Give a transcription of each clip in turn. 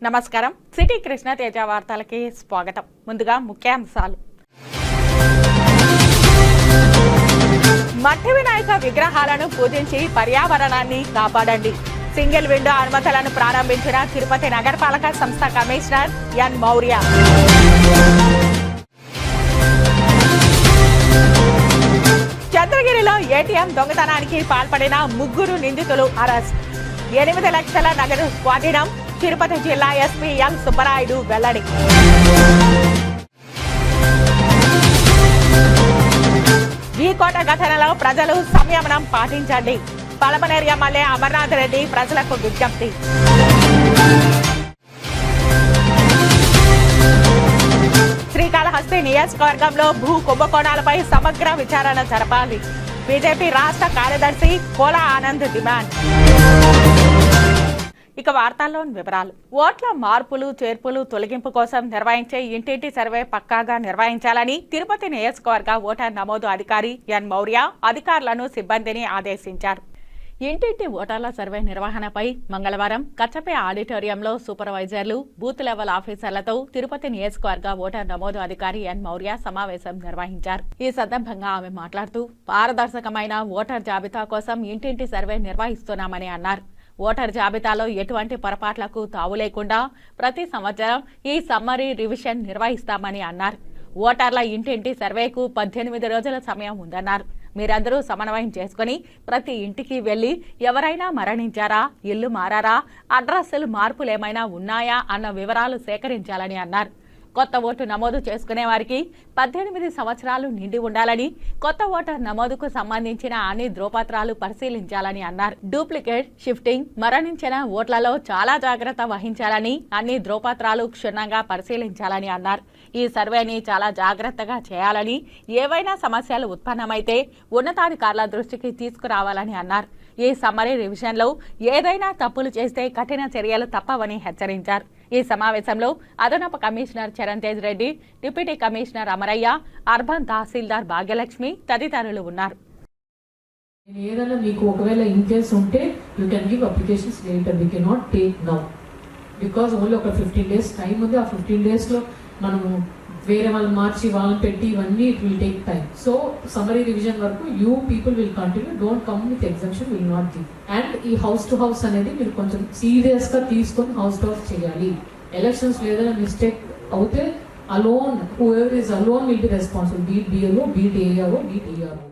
నమస్కారం. సిటీ కృష్ణ తేజ వార్తలకి స్వాగతం. ముందుగా ముఖ్యాంశాలు. మట్టి వినాయక విగ్రహాలను పూజించి పర్యావరణాన్ని కాపాడండి. సింగిల్ విండో అనుమతులను ప్రారంభించిన తిరుపతి నగరపాలక సంస్థ కమిషనర్ ఎన్ మౌర్య. చంద్రగిరిలో ఏటీఎం దొంగతనానికి పాల్పడిన 3 నిందితులు అరెస్ట్. 8 లక్షల నగదు స్వాధీనం. తిరుపతి జిల్లా ఎస్పీ ఎం సుబ్బరాయుడు వెల్లడి. ఈ కోట ఘటనలో ప్రజలు సంయమనం పాటించండి. పలమనేరు ఎమ్మెల్యే అమర్నాథ్ రెడ్డి ప్రజలకు విజ్ఞప్తి. శ్రీకాళహస్తి నియోజకవర్గంలో భూ కుంభకోణాలపై సమగ్ర విచారణ జరపాలి. బీజేపీ రాష్ట్ర కార్యదర్శి కోలా ఆనంద్ డిమాండ్. ఇక వార్తల్లోని వివరాలు. ఓట్ల మార్పులు చేర్పులు తొలగింపు కోసం నిర్వహించే ఇంటింటి సర్వే పక్కాగా నిర్వహించాలని తిరుపతి నియోజకవర్గ ఓటర్ నమోదు అధికారి ఎన్ మౌర్య అధికారులను సిబ్బందిని ఆదేశించారు. ఇంటింటి ఓటర్ల సర్వే నిర్వహణపై మంగళవారం కచ్చపే ఆడిటోరియంలో సూపర్వైజర్లు, బూత్ లెవెల్ ఆఫీసర్లతో తిరుపతి నియోజకవర్గ ఓటర్ నమోదు అధికారి ఎన్ మౌర్య సమావేశం నిర్వహించారు. ఈ సందర్భంగా ఆమె మాట్లాడుతూ పారదర్శకమైన ఓటర్ జాబితా కోసం ఇంటింటి సర్వే నిర్వహిస్తున్నామని అన్నారు. ఓటర్ జాబితాలో ఎటువంటి పొరపాట్లకు తావు లేకుండా ప్రతి సంవత్సరం ఈ సమ్మరీ రివిజన్ నిర్వహిస్తామని అన్నారు. ఓటర్ల ఇంటింటి సర్వేకు 18 రోజుల సమయం ఉందన్నారు. మీరందరూ సమన్వయం చేసుకుని ప్రతి ఇంటికి వెళ్లి ఎవరైనా మరణించారా, ఇల్లు మారారా, అడ్రస్సులు మార్పులేమైనా ఉన్నాయా అన్న వివరాలు సేకరించాలని అన్నారు. కొత్త ఓటు నమోదు చేసుకునే వారికి 18 సంవత్సరాలు నిండి ఉండాలని, కొత్త ఓటర్ నమోదుకు సంబంధించిన అన్ని ధ్రువపత్రాలు పరిశీలించాలని అన్నారు. డూప్లికేట్, షిఫ్టింగ్, మరణించిన ఓట్లలో చాలా జాగ్రత్త వహించాలని, అన్ని ధ్రువపత్రాలు క్షుణ్ణంగా పరిశీలించాలని అన్నారు. ఈ సర్వేని చాలా జాగ్రత్తగా చేయాలని, ఏవైనా సమస్యలు ఉత్పన్నమైతే ఉన్నతాధికారుల దృష్టికి తీసుకురావాలని అన్నారు. ఈ సమ్మరీ రివిజన్లో ఏదైనా తప్పులు చేస్తే కఠిన చర్యలు తప్పవని హెచ్చరించారు. ఈ సమావేశంలో అదనపు commissioner Charan Tej Reddy, deputy commissioner Amaraiah, urban tahsildar Bhagyalakshmi తదితరులు ఉన్నారు. ఏదైనా మీకు ఒకవేళ ఇన్ కేస్ ఉంటే you can give applications later, we cannot take now because only ఒక 15 days టైం ఉంది. ఆ 15 daysలో మనము వేరే వాళ్ళు మార్చి వాళ్ళని పెట్టి ఇవన్నీ it will take time. So summary revision వరకు you people will continue, don't come with exemption, will not give. And ఈ హౌస్ టు హౌస్ అనేది మీరు కొంచెం సీరియస్ గా తీసుకొని హౌస్ టు హౌస్ చేయాలి. ఎలక్షన్స్ ఏదైనా మిస్టేక్ అవుతే alone, whoever is alone will be responsible, be it BLO, be it ARO, be it ERO.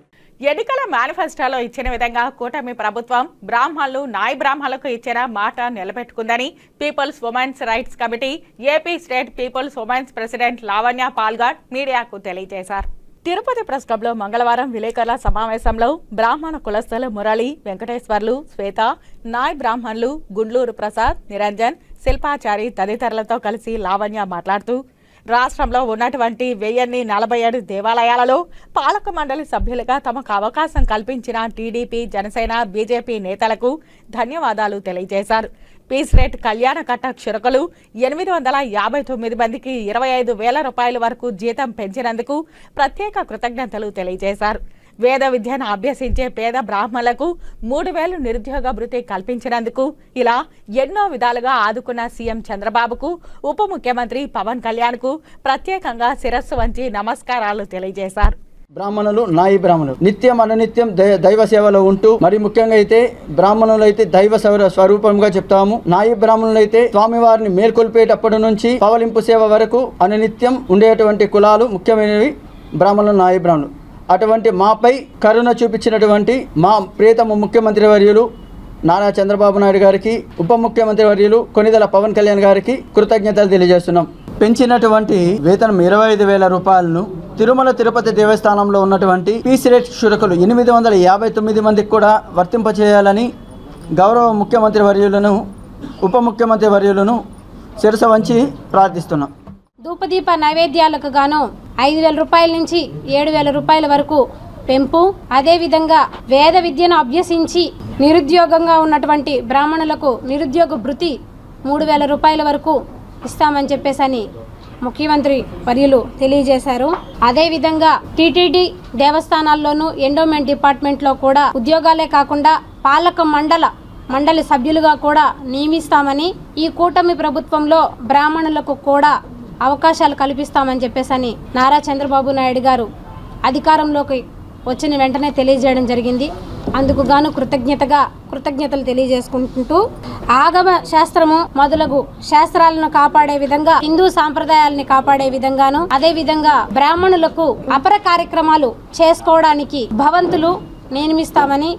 ఎన్నికల మేనిఫెస్టోలో ఇచ్చిన విధంగా కూటమి ప్రభుత్వం బ్రాహ్మణులు, నాయ బ్రాహ్మణులకు ఇచ్చిన మాట నిలబెట్టుకుందని people's women's rights committee AP state people's women's president Lavanya పాల్గాడ్ మీడియాకు తెలియజేశారు. తిరుపతి ప్రెస్ క్లబ్లో మంగళవారం విలేకరుల సమావేశంలో బ్రాహ్మణ కులస్తులు మురళి, వెంకటేశ్వర్లు, శ్వేత, నాయ బ్రాహ్మణులు గుండ్లూరు ప్రసాద్, నిరంజన్, శిల్పాచారి తదితరులతో కలిసి లావణ్య మాట్లాడుతూ రాష్ట్రంలో ఉన్నటువంటి 1047 దేవాలయాలలో పాలక మండలి సభ్యులుగా తమకు అవకాశం కల్పించిన టీడీపీ, జనసేన, బీజేపీ నేతలకు ధన్యవాదాలు తెలియజేశారు. పీస్ రేట్ కళ్యాణ కట్ట క్షురకులు 859 మందికి 25,000 రూపాయల వరకు జీతం పెంచినందుకు ప్రత్యేక కృతజ్ఞతలు తెలియజేశారు. వేద విద్యను అభ్యసించే పేద బ్రాహ్మణులకు 3,000 నిరుద్యోగ భృతి కల్పించినందుకు ఇలా ఎన్నో విధాలుగా ఆదుకున్న సీఎం చంద్రబాబుకు, ఉప ముఖ్యమంత్రి పవన్ కళ్యాణ్ కు ప్రత్యేకంగా శిరస్సు వంచి నమస్కారాలు తెలియజేశారు. బ్రాహ్మణులు, నాయి బ్రాహ్మణులు నిత్యం అనునిత్యం దైవ సేవలో ఉంటూ, మరి ముఖ్యంగా అయితే బ్రాహ్మణులు అయితే దైవ స్వరూపంగా చెప్తాము. నాయి బ్రాహ్మణులు అయితే స్వామివారిని మేల్కొల్పేటప్పటి నుంచి పవలింపు సేవ వరకు అనునిత్యం ఉండేటువంటి కులాలు ముఖ్యమైనవి బ్రాహ్మణులు, నాయి బ్రాహ్మణులు. అటువంటి మాపై కరుణ చూపించినటువంటి మా ప్రియతమ ముఖ్యమంత్రి వర్యులు నారా చంద్రబాబు నాయుడు గారికి, ఉప ముఖ్యమంత్రి వర్యులు కొనిదెల పవన్ కళ్యాణ్ గారికి కృతజ్ఞతలు తెలియజేస్తున్నాం. పెంచినటువంటి వేతనం 25,000 రూపాయలను తిరుమల తిరుపతి దేవస్థానంలో ఉన్నటువంటి పీస్ రేట్ క్షురకులు 859 మందికి కూడా వర్తింపచేయాలని గౌరవ ముఖ్యమంత్రి వర్యులను, ఉప ముఖ్యమంత్రి వర్యులను శిరస వంచి ప్రార్థిస్తున్నాం. ధూపదీప నైవేద్యాలకు గాను 5,000 రూపాయల నుంచి 7,000 రూపాయల వరకు పెంపు, అదేవిధంగా వేద విద్యను అభ్యసించి నిరుద్యోగంగా ఉన్నటువంటి బ్రాహ్మణులకు నిరుద్యోగ భృతి 3,000 రూపాయల వరకు ఇస్తామని చెప్పేసి ముఖ్యమంత్రి వర్యులు తెలియజేశారు. అదేవిధంగా టీటీడీ దేవస్థానాల్లోనూ ఎండోమెంట్ డిపార్ట్మెంట్లో కూడా ఉద్యోగాలే కాకుండా పాలక మండల మండలి సభ్యులుగా కూడా నియమిస్తామని, ఈ కూటమి ప్రభుత్వంలో బ్రాహ్మణులకు కూడా అవకాశాలు కల్పిస్తామని చెప్పేసి నారా చంద్రబాబు నాయుడు గారు అధికారంలోకి వచ్చిన వెంటనే తెలియజేయడం జరిగింది. అందుకు గాను కృతజ్ఞతలు తెలియజేసుకుంటూ ఆగమ శాస్త్రము మొదలగు శాస్త్రాలను కాపాడే విధంగా, హిందూ సాంప్రదాయాలని కాపాడే విధంగాను, అదే విధంగా బ్రాహ్మణులకు అపర కార్యక్రమాలు చేసుకోవడానికి భవంతులు నిర్మిస్తామని,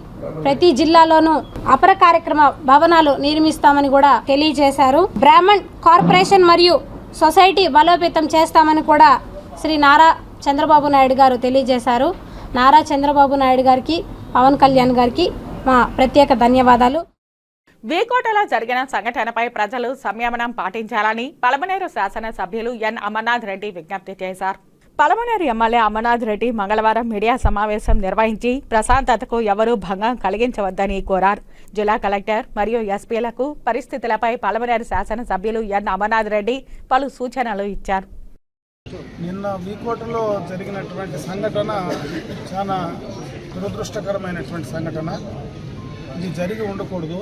ప్రతి జిల్లాలోనూ అపర కార్యక్రమ భవనాలు నిర్మిస్తామని కూడా తెలియజేశారు. బ్రాహ్మణ్ కార్పొరేషన్ మరియు సొసైటీ బలోపేతం చేస్తామని కూడా శ్రీ నారా చంద్రబాబు నాయుడు గారు తెలియజేశారు. నారా చంద్రబాబు నాయుడు గారికి, పవన్ కళ్యాణ్ గారికి మా ప్రత్యేక ధన్యవాదాలు. వీకోటలో జరిగిన సంఘటనపై ప్రజలు సంయమనం పాటించాలని పలమనేరు శాసనసభ్యులు ఎన్ అమర్నాథ్ రెడ్డి విజ్ఞప్తి చేశారు. పలమనేరు ఎమ్మెల్యే అమర్నాథ్ రెడ్డి మంగళవారం మీడియా సమావేశం నిర్వహించి ప్రశాంతతకు ఎవరూ భంగం కలిగించవద్దని కోరారు. జిల్లా కలెక్టర్ మరియు ఎస్పీలకు పరిస్థితులపై పలమనేరు శాసనసభ్యులు ఎన్ అమర్నాథ్ రెడ్డి పలు సూచనలు ఇచ్చారు. నిన్న వీకోటలో జరిగినటువంటి సంఘటన చాలా దురదృష్టకరమైనటువంటి సంఘటన. ఇది జరిగి ఉండకూడదు.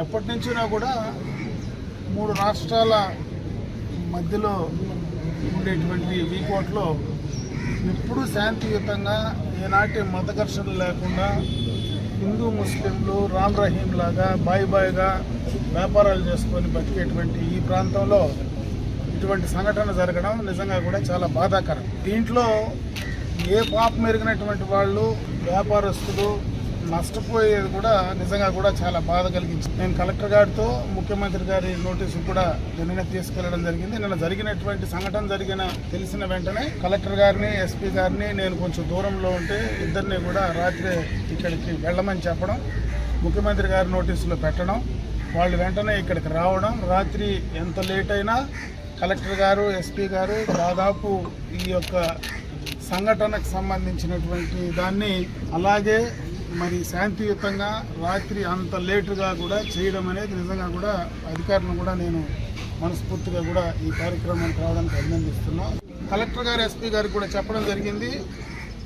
ఎప్పటి నుంచినా కూడా 3 రాష్ట్రాల మధ్యలో ఉండేటువంటి వీకోటలో ఎప్పుడూ శాంతియుతంగా, ఏనాటి మత ఘర్షణలు లేకుండా హిందూ ముస్లింలు రామ్ రహీం లాగా బాయిగా వ్యాపారాలు చేసుకొని బతికేటువంటి ఈ ప్రాంతంలో ఇటువంటి సంఘటన జరగడం నిజంగా కూడా చాలా బాధాకరం. దీంట్లో ఏ పాపం ఎరిగినటువంటి వాళ్ళు, వ్యాపారస్తులు నష్టపోయేది కూడా నిజంగా కూడా చాలా బాధ కలిగించింది. నేను కలెక్టర్ గారితో ముఖ్యమంత్రి గారి నోటీసు కూడా నిన్న తీసుకెళ్లడం జరిగింది. నిన్న జరిగినటువంటి సంఘటన తెలిసిన వెంటనే కలెక్టర్ గారిని, ఎస్పీ గారిని నేను కొంచెం దూరంలో ఉంటే ఇద్దరిని కూడా రాత్రి ఇక్కడికి వెళ్ళమని చెప్పడం, ముఖ్యమంత్రి గారి నోటీసులో పెట్టడం, వాళ్ళు వెంటనే ఇక్కడికి రావడం, రాత్రి ఎంత లేట్ అయినా కలెక్టర్ గారు, ఎస్పీ గారు దాదాపు ఈ యొక్క సంఘటనకు సంబంధించినటువంటి దాన్ని అలాగే మరి శాంతియుతంగా రాత్రి అంత లేటుగా కూడా చేయడం అనేది నిజంగా కూడా అధికారులను కూడా నేను మనస్ఫూర్తిగా కూడా ఈ కార్యక్రమానికి రావడానికి అభినందిస్తున్నాం. కలెక్టర్ గారు, ఎస్పీ గారికి కూడా చెప్పడం జరిగింది.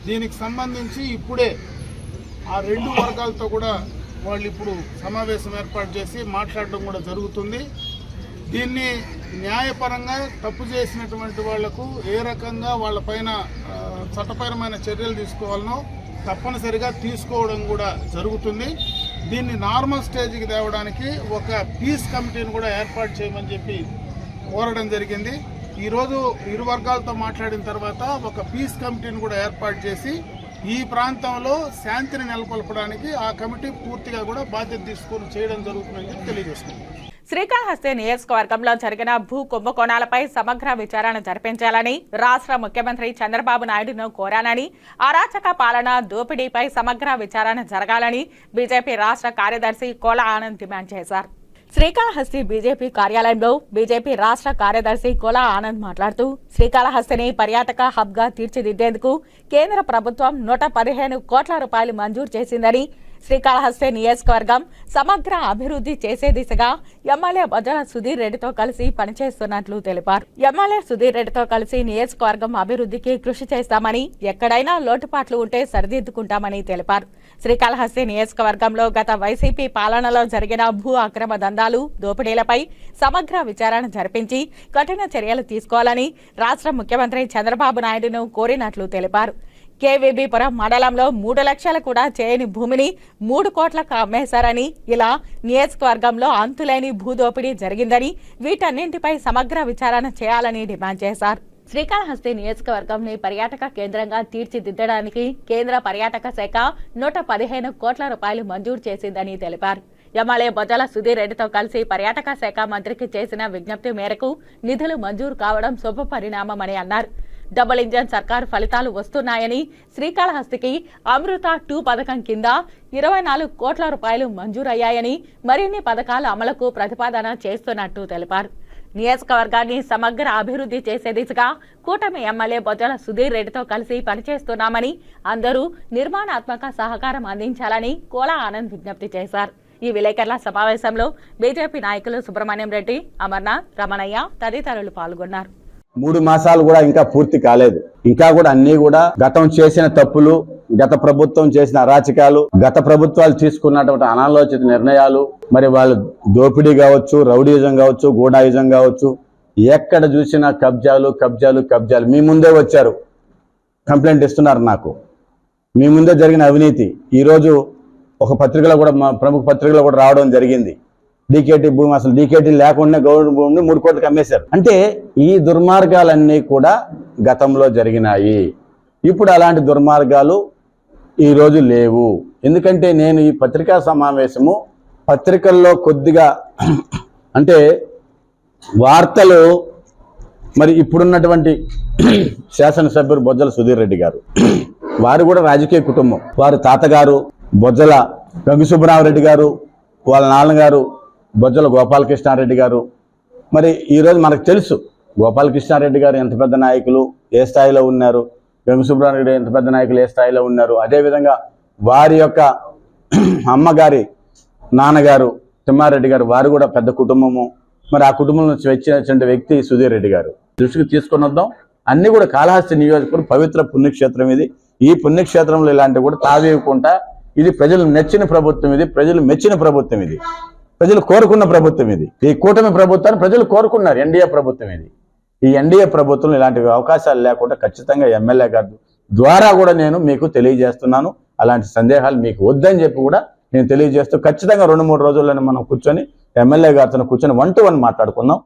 దీనికి సంబంధించి ఇప్పుడే ఆ 2 వర్గాలతో కూడా వాళ్ళు ఇప్పుడు సమావేశం ఏర్పాటు చేసి మాట్లాడడం కూడా జరుగుతుంది. దీన్ని న్యాయపరంగా తప్పు చేసినటువంటి వాళ్లకు ఏ రకంగా వాళ్ళపైన చట్టపరమైన చర్యలు తీసుకోవాలనో తప్పనిసరిగా తీసుకోవడం కూడా జరుగుతుంది. దీన్ని నార్మల్ స్టేజ్కి తేవడానికి ఒక పీస్ కమిటీని కూడా ఏర్పాటు చేయమని చెప్పి కోరడం జరిగింది. ఈరోజు 2 వర్గాలతో మాట్లాడిన తర్వాత ఒక పీస్ కమిటీని కూడా ఏర్పాటు చేసి ఈ ప్రాంతంలో శాంతిని నెలకొల్పడానికి ఆ కమిటీ పూర్తిగా కూడా బాధ్యత తీసుకొని చేయడం జరుగుతుందని తెలియజేస్తుంది. శ్రీకాళహస్తి నియోజకవర్గంలో జరిగిన భూ కుంభకోణాలపై సమగ్ర విచారణ జరిపించాలని రాష్ట్ర ముఖ్యమంత్రి చంద్రబాబు నాయుడును కోరానని, అరాచక పాలన, దోపిడీపై సమగ్ర విచారణ జరగాలని బీజేపీ రాష్ట్ర కార్యదర్శి కోలా ఆనంద్ డిమాండ్ చేశారు. శ్రీకాళహస్తి బీజేపీ కార్యాలయంలో బీజేపీ రాష్ట్ర కార్యదర్శి కోలా ఆనంద్ మాట్లాడుతూ, శ్రీకాళహస్తిని పర్యాటక హబ్గా తీర్చిదిద్దేందుకు కేంద్ర ప్రభుత్వం 115 కోట్ల రూపాయలు మంజూరు చేసిందని, శ్రీకాళహస్తి నియోజకవర్గం సమగ్ర అభివృద్ధి చేసే దిశగా ఎమ్మెల్యే బొజ్జల సుధీర్ రెడ్డితో కలిసి పనిచేస్తున్నట్లు తెలిపారు. ఎమ్మెల్యే సుధీర్ రెడ్డితో కలిసి నియోజకవర్గం అభివృద్ధికి కృషి చేస్తామని, ఎక్కడైనా లోటుపాట్లు ఉంటే సరిదిద్దుకుంటామని తెలిపారు. శ్రీకాళహస్తి నియోజకవర్గంలో గత వైసీపీ పాలనలో జరిగిన భూ అక్రమ దందాలు, దోపిడీలపై సమగ్ర విచారణ జరిపించి కఠిన చర్యలు తీసుకోవాలని రాష్ట్ర ముఖ్యమంత్రి చంద్రబాబు నాయుడును కోరినట్లు తెలిపారు. కేవీబీపురం మండలంలో 3 లక్షలు కూడా చేయని భూమిని 3 కోట్లకు అమ్మేశారని, ఇలా నియోజకవర్గంలో అంతులేని భూదోపిడీ జరిగిందని, వీటన్నింటిపై సమగ్ర విచారణ చేయాలని డిమాండ్ చేశారు. శ్రీకాళహస్తి నియోజకవర్గంని పర్యాటక కేంద్రంగా తీర్చిదిద్దడానికి కేంద్ర పర్యాటక శాఖ 115 కోట్ల రూపాయలు మంజూరు చేసిందని తెలిపారు. ఎమ్మెల్యే బొజ్జల సుధీర్ రెడ్డితో కలిసి పర్యాటక శాఖ మంత్రికి చేసిన విజ్ఞప్తి మేరకు నిధులు మంజూరు కావడం శుభ పరిణామమని అన్నారు. డబుల్ ఇంజన్ సర్కారు ఫలితాలు వస్తున్నాయని, శ్రీకాళహస్తికి అమృత 2 పథకం కింద 24 కోట్ల రూపాయలు మంజూరయ్యాయని, మరిన్ని పథకాల అమలుకు ప్రతిపాదన చేస్తున్నట్టు తెలిపారు. నియోజకవర్గాన్ని సమగ్ర అభివృద్ధి చేసే దిశగా కూటమి ఎమ్మెల్యే బొజ్జల సుధీర్ రెడ్డితో కలిసి పనిచేస్తున్నామని, అందరూ నిర్మాణాత్మక సహకారం అందించాలని కోలా ఆనంద్ విజ్ఞప్తి చేశారు. ఈ విలేకరుల సమావేశంలో బీజేపీ నాయకులు సుబ్రహ్మణ్యం రెడ్డి, అమర్నాథ్, రమణయ్య తదితరులు పాల్గొన్నారు. 3 మాసాలు కూడా ఇంకా పూర్తి కాలేదు. ఇంకా కూడా అన్ని కూడా గతం చేసిన తప్పులు గత ప్రభుత్వం చేసిన అరాచకాలు, గత ప్రభుత్వాలు తీసుకున్నటువంటి అనాలోచిత నిర్ణయాలు, మరి వాళ్ళు దోపిడీ కావచ్చు, రౌడీయిజం కావచ్చు, గూడాయిజం కావచ్చు, ఎక్కడ చూసినా కబ్జాలు కబ్జాలు కబ్జాలు. మీ ముందే వచ్చారు, కంప్లైంట్ ఇస్తున్నారు నాకు. మీ ముందే జరిగిన అవినీతి ఈరోజు ఒక పత్రికలో కూడా, మా ప్రముఖ పత్రికలో కూడా రావడం జరిగింది. డీకేటీ భూమి, అసలు డీకేటీ లేకుండా గవర్నమెంట్ భూమిని 3 కోట్లకు అమ్మేశారు. అంటే ఈ దుర్మార్గాలన్నీ కూడా గతంలో జరిగినాయి. ఇప్పుడు అలాంటి దుర్మార్గాలు ఈరోజు లేవు. ఎందుకంటే నేను ఈ పత్రికా సమావేశము పత్రికల్లో కొద్దిగా అంటే వార్తలు, మరి ఇప్పుడున్నటువంటి శాసనసభ్యులు బొజ్జల సుధీర్ రెడ్డి గారు, వారు కూడా రాజకీయ కుటుంబం. వారు తాతగారు బొజ్జల గంగు సుబ్బరామరెడ్డి గారు, వాళ్ళ నాన్నగారు బొజ్జల గోపాలకృష్ణారెడ్డి గారు. మరి ఈరోజు మనకు తెలుసు గోపాలకృష్ణారెడ్డి గారు ఎంత పెద్ద నాయకులు, ఏ స్థాయిలో ఉన్నారు, గంగు సుబ్బరామరెడ్డి ఎంత పెద్ద నాయకులు, ఏ స్థాయిలో ఉన్నారు. అదేవిధంగా వారి యొక్క అమ్మగారి నాన్నగారు తిమ్మారెడ్డి గారు, వారు కూడా పెద్ద కుటుంబము. మరి ఆ కుటుంబం నుంచి వచ్చినటువంటి వ్యక్తి సుధీర్ రెడ్డి గారు. దృష్టికి తీసుకొని వద్దాం. అన్నీ కూడా కాళహస్తి నియోజకవర్గం పవిత్ర పుణ్యక్షేత్రం ఇది. ఈ పుణ్యక్షేత్రంలో ఇలాంటివి కూడా తావేయకుండా, ఇది ప్రజలు నచ్చిన ప్రభుత్వం, ఇది ప్రజలు మెచ్చిన ప్రభుత్వం, ఇది ప్రజలు కోరుకున్న ప్రభుత్వం. ఇది ఈ కూటమి ప్రభుత్వాన్ని ప్రజలు కోరుకున్నారు. ఎన్డీఏ ప్రభుత్వం ఇది. ఈ ఎన్డీఏ ప్రభుత్వం ఇలాంటి అవకాశాలు లేకుండా ఖచ్చితంగా ఎమ్మెల్యే గారి ద్వారా కూడా నేను మీకు తెలియజేస్తున్నాను. అలాంటి సందేహాలు మీకు వద్దని చెప్పి కూడా నేను తెలియజేస్తూ, ఖచ్చితంగా 2-3 రోజుల్లోనే మనం కూర్చొని ఎమ్మెల్యే గారితో కూర్చొని 1-to-1 మాట్లాడుకుందాం.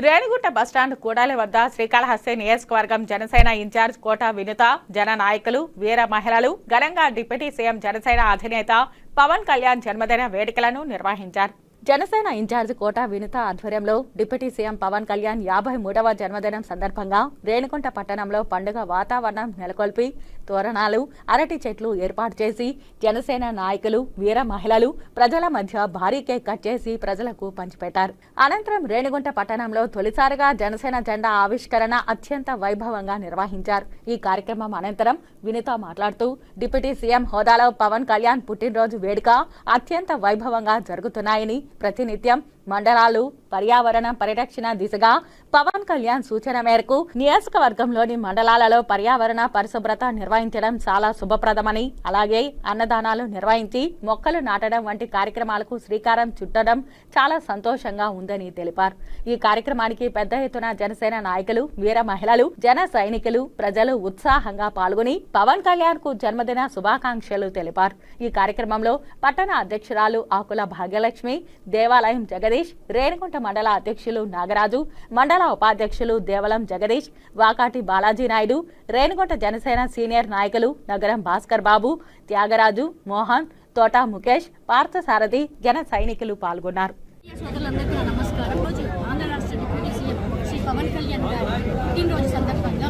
రేణిగుంట బస్టాండ్ కూడాలి వద్ద శ్రీకాళహస్తి నియోజకవర్గం జనసేన ఇన్ఛార్జ్ కోట వినుత, జన నాయకులు, వీర మహిళలు ఘనంగా డిప్యూటీ సీఎం జనసేన అధినేత పవన్ కళ్యాణ్ జన్మదిన వేడుకలను నిర్వహించారు. జనసేన ఇన్ఛార్జ్ కోట వినుత ఆధ్వర్యంలో డిప్యూటీ సీఎం పవన్ కళ్యాణ్ 53వ జన్మదినం సందర్భంగా రేణిగుంట పట్టణంలో పండుగ వాతావరణం నెలకొల్పి తోరణాలు, అరటి చెట్లు ఏర్పాటు చేసి జనసేన నాయకులు, వీర మహిళలు ప్రజల మధ్య భారీ కేక్ కట్ చేసి ప్రజలకు పంచిపెట్టారు. అనంతరం రేణిగుంట పట్టణంలో తొలిసారిగా జనసేన జెండా ఆవిష్కరణ అత్యంత వైభవంగా నిర్వహించారు. ఈ కార్యక్రమం అనంతరం వినుత మాట్లాడుతూ, డిప్యూటీ సీఎం హోదాలో పవన్ కళ్యాణ్ పుట్టినరోజు వేడుక అత్యంత వైభవంగా జరుగుతున్నాయని, ప్రతినిత్యం మండలాలు పర్యావరణ పరిరక్షణ దిశగా పవన్ కళ్యాణ్ సూచన మేరకు నియోజకవర్గంలోని మండలాలలో పర్యావరణ పరిశుభ్రత నిర్వహించడం చాలా శుభప్రదమని, అలాగే అన్నదానాలు నిర్వహించి మొక్కలు నాటడం వంటి కార్యక్రమాలకు శ్రీకారం చుట్టడం చాలా సంతోషంగా ఉందని తెలిపారు. ఈ కార్యక్రమానికి పెద్ద ఎత్తున జనసేన నాయకులు, వీర మహిళలు, జన సైనికులు, ప్రజలు ఉత్సాహంగా పాల్గొని పవన్ కళ్యాణ్ కు జన్మదిన శుభాకాంక్షలు తెలిపారు. ఈ కార్యక్రమంలో పట్టణ అధ్యక్షురాలు ఆకుల భాగ్యలక్ష్మి, దేవాలయం జగదీష్, రేణిగుంట మండల అధ్యక్షులు నాగరాజు, మండల ఉపాధ్యక్షులు దేవలం జగదీష్, వాకాటి బాలాజీ నాయుడు, రేణిగుంట జనసేన సీనియర్ నాయకులు నగరం భాస్కర్ బాబు, త్యాగరాజు, మోహన్, తోట ముఖేష్, పార్థసారథి, జన సైనికులు పాల్గొన్నారు. సోదరులందరికీ నమస్కారం. రోజు ఆంధ్ర రాష్ట్ర డిప్యూటీ సీఎం శ్రీ పవన్ కళ్యాణ్ గారి పుట్టినరోజు సందర్భంగా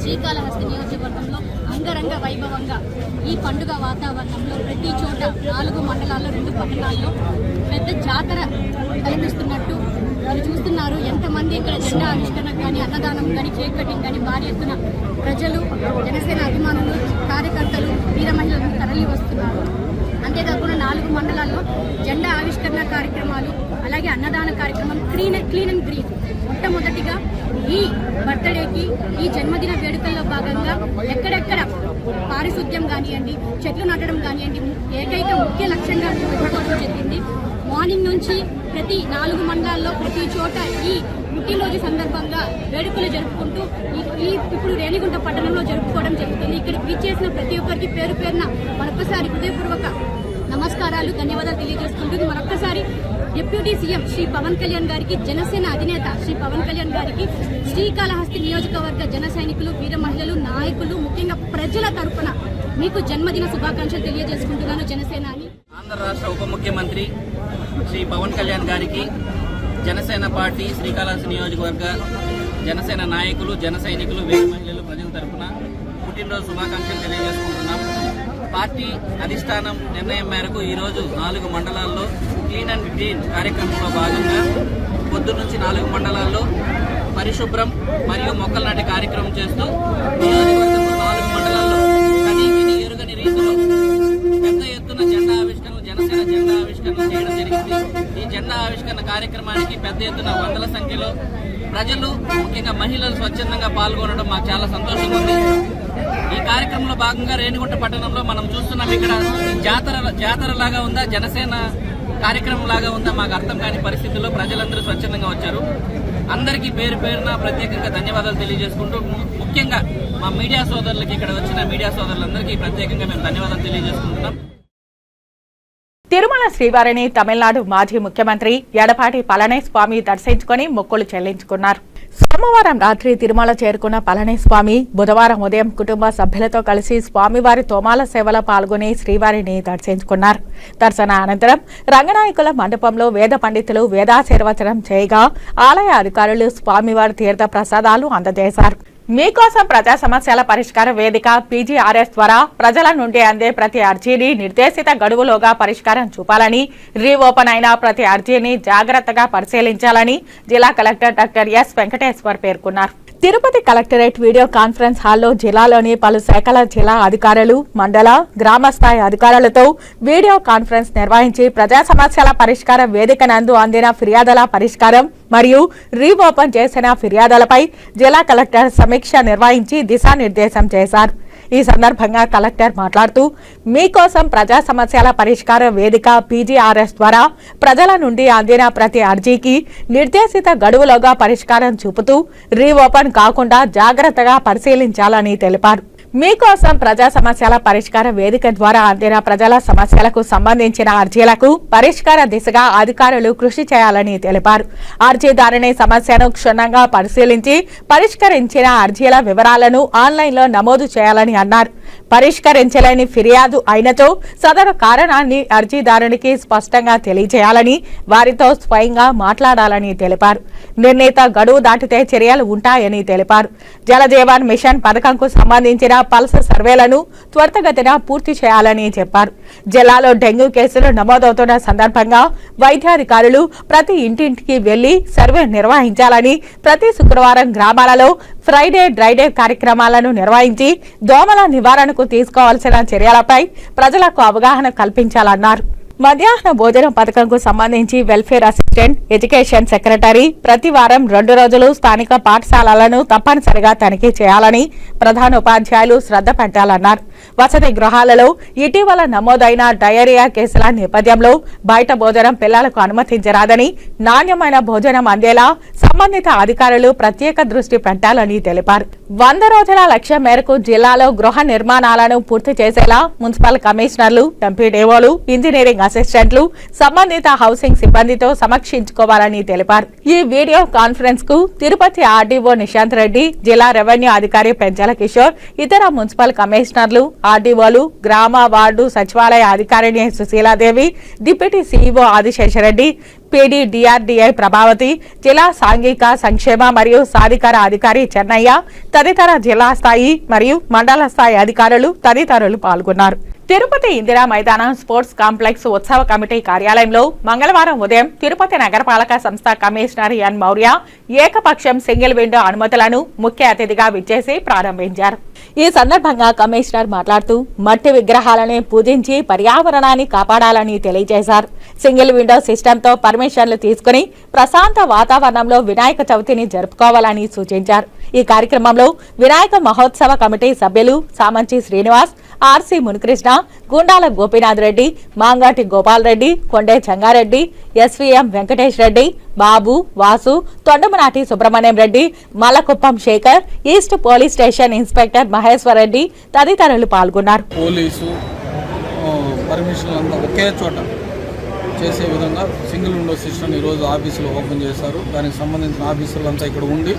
శ్రీకాళహస్తి నియోజకవర్గంలో అంగరంగ వైభవంగా ఈ పండుగ వాతావరణంలో ప్రతి చోట 4 మండలాల్లో 2 పట్టణాల్లో పెద్ద జాతర కల్పిస్తున్నట్టు మీరు చూస్తున్నారు. ఎంతమంది ఇక్కడ జెండా ఆవిష్కరణ కానీ, అన్నదానం కానీ, కేక్ కటింగ్ కానీ భారీ ఎత్తున ప్రజలు, జనసేన అభిమానులు, కార్యకర్తలు, వీర మహిళలు తరలి వస్తున్నారు. అంతేకాకుండా 4 మండలాల్లో జెండా ఆవిష్కరణ కార్యక్రమాలు, అలాగే అన్నదాన కార్యక్రమం, క్లీన్ అండ్ గ్రీన్. మొట్టమొదటిగా ఈ బర్త్డేకి, ఈ జన్మదిన వేడుకల్లో భాగంగా ఎక్కడెక్కడ పారిశుద్ధ్యం కానివ్వండి, చెట్లు నాటడం కానివ్వండి, ఏకైక ముఖ్య లక్ష్యంగా పెట్టుకోవడం జరిగింది. మార్నింగ్ నుంచి ప్రతి 4 మండలాల్లో ప్రతి చోట ఈ పుట్టినరోజు సందర్భంగా వేడుకలు జరుపుకుంటూ ఇప్పుడు రేణిగుంట పట్టణంలో జరుపుకోవడం జరుగుతుంది. ఇక్కడికి విచ్చేసిన ప్రతి ఒక్కరికి పేరు పేరున మరొకసారి హృదయపూర్వక నమస్కారాలు, ధన్యవాదాలు తెలియజేసుకుంటుంది. మరొక్కసారి డిప్యూటీ సీఎం శ్రీ పవన్ కళ్యాణ్ గారికి, జనసేన అధినేత శ్రీ పవన్ కళ్యాణ్ గారికి, శ్రీకాళహస్తి నియోజకవర్గ జన సైనికులు, వీర మహిళలు, నాయకులు, ముఖ్యంగా ప్రజల తరపున మీకు జన్మదిన శుభాకాంక్షలు తెలియజేసుకుంటున్నాను. జనసేన అని ఆంధ్ర రాష్ట్ర ఉప ముఖ్యమంత్రి శ్రీ పవన్ కళ్యాణ్ గారికి జనసేన పార్టీ శ్రీకాళహస్తి నియోజకవర్గ జనసేన నాయకులు, జన సైనికులు, వీర మహిళలు ప్రజల తరపున పుట్టినరోజు శుభాకాంక్షలు తెలియజేసుకుంటున్నాం. పార్టీ అధిష్టానం నిర్ణయం మేరకు ఈరోజు 4 మండలాల్లో క్లీన్ అండ్ గ్రీన్ కార్యక్రమంలో భాగంగా పొద్దు నుంచి 4 మండలాల్లో పరిశుభ్రం మరియు మొక్కలు నాటే కార్యక్రమం చేస్తూ నియోజకవర్గంలో 4 మండలాల్లో కనీవిని ఎరుగని రీతిలో పెద్ద ఎత్తున జెండా ఆవిష్కరణ జనసేన ఎత్తున జెండా ఆవిష్కరణ చేయడం జరిగింది. ఈ జెండా ఆవిష్కరణ కార్యక్రమానికి పెద్ద ఎత్తున వందల సంఖ్యలో ప్రజలు, ముఖ్యంగా మహిళలు స్వచ్ఛందంగా పాల్గొనడం మాకు చాలా సంతోషంగా ఉంది. ఈ కార్యక్రమంలో భాగంగా రేణిగుంట పట్టణంలో మనం చూస్తున్నాం. ఇక్కడ జాతర లాగా ఉందా, జనసేన కార్యక్రమం లాగా ఉందా మాకు అర్థం కాని పరిస్థితుల్లో ప్రజలందరూ స్వచ్ఛందంగా వచ్చారు. అందరికీ పేరు పేరున ప్రత్యేకంగా ధన్యవాదాలు తెలియజేసుకుంటూ, ముఖ్యంగా మా మీడియా సోదరులకి, ఇక్కడ వచ్చిన మీడియా సోదరులందరికీ ప్రత్యేకంగా మేము ధన్యవాదాలు తెలియజేసుకుంటున్నాం. తిరుమల శ్రీవారిని తమిళనాడు మాజీ ముఖ్యమంత్రి ఎడపాటి పళనిస్వామి దర్శించుకుని మొక్కులు చెల్లించుకున్నారు. సోమవారం రాత్రి తిరుమల చేరుకున్న పళనిస్వామి బుధవారం ఉదయం కుటుంబ సభ్యులతో కలిసి స్వామివారి తోమాల సేవలో పాల్గొని శ్రీవారిని దర్శించుకున్నారు. దర్శన అనంతరం రంగనాయకుల మండపంలో వేద పండితులు వేదాశీర్వచనం చేయగా ఆలయ అధికారులు స్వామివారి తీర్థ ప్రసాదాలు అందజేశారు. మీకోసం ప్రజా సమస్యల పరిష్కార వేదిక పీజీఆర్ఎస్ ద్వారా ప్రజల నుండి అందే ప్రతి అర్జీని నిర్దేశిత గడువులోగా పరిష్కారం చూపాలని, రీఓపెన్ అయిన ప్రతి అర్జీని జాగ్రత్తగా పరిశీలించాలని జిల్లా కలెక్టర్ డాక్టర్ ఎస్ వెంకటేశ్వర్ పేర్కొన్నారు. తిరుపతి కలెక్టరేట్ వీడియో కాన్ఫరెన్స్ హాల్లో జిల్లాలోని పలు శాఖల జిల్లా అధికారులు, మండల, గ్రామ స్థాయి అధికారులతో వీడియో కాన్ఫరెన్స్ నిర్వహించి ప్రజా సమస్యల పరిష్కార వేదిక నందు అందిన ఫిర్యాదుల పరిష్కారం మరియు రీఓపెన్ చేసిన ఫిర్యాదులపై జిల్లా కలెక్టర్ సమీక్ష నిర్వహించి దిశానిర్దేశం చేశారు. ఈ సందర్భంగా కలెక్టర్ మాట్లాడుతూ, మీకోసం ప్రజా సమస్యల పరిష్కార వేదిక పీజీఆర్ఎస్ ద్వారా ప్రజల నుండి అందిన ప్రతి అర్జీకి నిర్దేశిత గడువులోగా పరిష్కారం చూపుతూ రీఓపెన్ కాకుండా జాగ్రత్తగా పరిశీలించాలని తెలిపారు. మీకోసం ప్రజా సమస్యల పరిష్కార వేదిక ద్వారా అందిన ప్రజల సమస్యలకు సంబంధించిన అర్జీలకు పరిష్కార దిశగా అధికారులు కృషి చేయాలని తెలిపారు. అర్జీదారుని సమస్యను క్షుణ్ణంగా పరిశీలించి పరిష్కరించిన అర్జీల వివరాలను ఆన్లైన్లో నమోదు చేయాలని అన్నారు. పరిష్కరించలేని ఫిర్యాదు అయినతో సదరు కారణాన్ని అర్జీదారునికి స్పష్టంగా తెలియజేయాలని, వారితో స్వయంగా మాట్లాడాలని తెలిపారు. నిర్ణీత గడువు దాటితే చర్యలు ఉంటాయని తెలిపారు. జలజీవన్ మిషన్ పథకంకు సంబంధించిన పల్స్ సర్వేలను త్వరితగతిన పూర్తి చేయాలని చెప్పారు. జిల్లాలో డెంగ్యూ కేసులు నమోదవుతున్న సందర్భంగా వైద్యాధికారులు ప్రతి ఇంటింటికి వెళ్లి సర్వే నిర్వహించాలని, ప్రతి శుక్రవారం గ్రామాలలో ఫ్రైడే డ్రైడే కార్యక్రమాలను నిర్వహించి దోమల నివారణకు తీసుకోవాల్సిన చర్యలపై ప్రజలకు అవగాహన కల్పించాలన్నారు. మధ్యాహ్న భోజనం పథకంకు సంబంధించి వెల్ఫేర్ అసిస్టెంట్, ఎడ్యుకేషన్ సెక్రటరీ ప్రతి వారం 2 రోజులు స్థానిక పాఠశాలలను తప్పనిసరిగా తనిఖీ చేయాలని ప్రధానోపాధ్యాయులు శ్రద్ధ పెట్టాలన్నారు. వసతి గృహాలలో ఇటీవల నమోదైన డయేరియా కేసుల నేపథ్యంలో బయట భోజనం పిల్లలకు అనుమతించరాదని, నాణ్యమైన భోజనం అందేలా సంబంధిత అధికారులు ప్రత్యేక దృష్టి పెట్టాలని తెలిపారు. 100 రోజుల లక్ష్యం మేరకు జిల్లాలో గృహ నిర్మాణాలను పూర్తి చేసేలా మున్సిపల్ కమిషనర్లు, ఎంపీడీఓలు, ఇంజనీరింగ్ అసిస్టెంట్లు సంబంధిత హౌసింగ్ సిబ్బందితో సమీక్షించుకోవాలని తెలిపారు. ఈ వీడియో కాన్ఫరెన్స్ కు తిరుపతి ఆర్డీఓ నిశాంత్ రెడ్డి, జిల్లా రెవెన్యూ అధికారి పెంచల కిషోర్, ఇతర మున్సిపల్ కమిషనర్లు, ఆర్డీఓలు, గ్రామ వార్డు సచివాలయ అధికారిని Sushiladevi, deputy CEO Adiseshareddy, PD DRDI Prabhavati, జిల్లా సాంఘిక సంక్షేమ మరియు సాధికార అధికారి చెన్నయ్య తదితర జిల్లా స్థాయి మరియు మండల స్థాయి అధికారులు తదితరులు పాల్గొన్నారు. తిరుపతి ఇందిరా మైదానం స్పోర్ట్స్ కాంప్లెక్స్ ఉత్సవ కమిటీ కార్యాలయంలో మంగళవారం ఉదయం తిరుపతి నగరపాలక సంస్థ కమిషనర్ ఎన్ మౌర్య ఏకపక్షం సింగిల్ విండో అనుమతులను ముఖ్య అతిథిగా విచ్చేసి ప్రారంభించారు. ఈ సందర్భంగా కమిషనర్ మాట్లాడుతూ, మట్టి విగ్రహాలని పూజించి పర్యావరణాన్ని కాపాడాలని తెలియజేశారు. సింగిల్ విండో సిస్టంతో పర్మిషన్లు తీసుకుని ప్రశాంత వాతావరణంలో వినాయక చవితిని జరుపుకోవాలని సూచించారు. ఈ కార్యక్రమంలో వినాయక మహోత్సవ కమిటీ సభ్యులు Samanchi Srinivas, RC Munikrishna, Gundala Gopinath Reddy, Mangati Gopal Reddy, Konde Changareddy, SVM Venkatesh Reddy, Babu, Vasu, Tondamanati Subrahmanyam Reddy, Mallakuppam Shekar, east police station inspector Maheshwar Reddy తదితరులు పాల్గొన్నారు. పోలీసు పర్మిషన్లు అంతా ఒకే చోట చేసే విధంగా సింగిల్ విండో సిస్టమ్ ఈరోజు ఆఫీసులో ఓపెన్ చేశారు. దానికి సంబంధించిన ఆఫీసర్లు అంతా ఇక్కడ ఉండి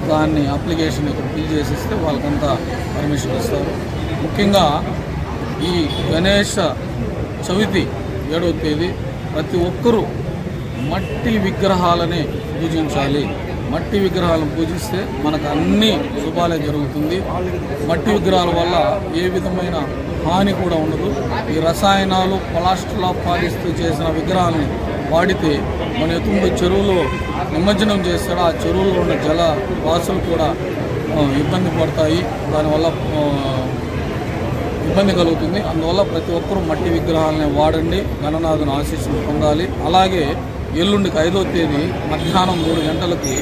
దాన్ని అప్లికేషన్ ఇక్కడ ఫిల్ చేసిస్తే వాళ్ళకంతా పర్మిషన్ ఇస్తారు. ముఖ్యంగా ఈ గణేష చవితి 7వ తేదీ ప్రతి ఒక్కరూ మట్టి విగ్రహాలనే పూజించాలి. మట్టి విగ్రహాలను పూజిస్తే మనకు అన్ని శుభాలే జరుగుతుంది. మట్టి విగ్రహాల వల్ల ఏ విధమైన హాని కూడా ఉండదు. ఈ రసాయనాలు కొలాస్ట్రాల్ పాలిస్తూ చేసిన విగ్రహాలని వాడితే మన ఎత్తుండే చెరువులో నిమజ్జనం చేస్తాడు. ఆ చెరువులో ఉన్న జల వాసులు కూడా ఇబ్బంది పడతాయి. దానివల్ల ఇబ్బంది కలుగుతుంది. అందువల్ల ప్రతి ఒక్కరూ మట్టి విగ్రహాలని వాడండి, గణనాథుని ఆశీస్సులు పొందాలి. అలాగే ఎల్లుండికి 5వ తేదీ మధ్యాహ్నం 3 గంటలకి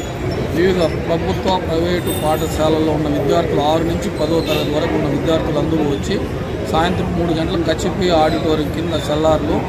వివిధ ప్రభుత్వ ప్రైవేటు పాఠశాలల్లో ఉన్న విద్యార్థులు 6 నుంచి 10వ తరగతి వరకు ఉన్న విద్యార్థులు అందరూ వచ్చి సాయంత్రం 3 గంటలకు కచ్చిపి ఆడిటోరియం కింద సెల్లార్లో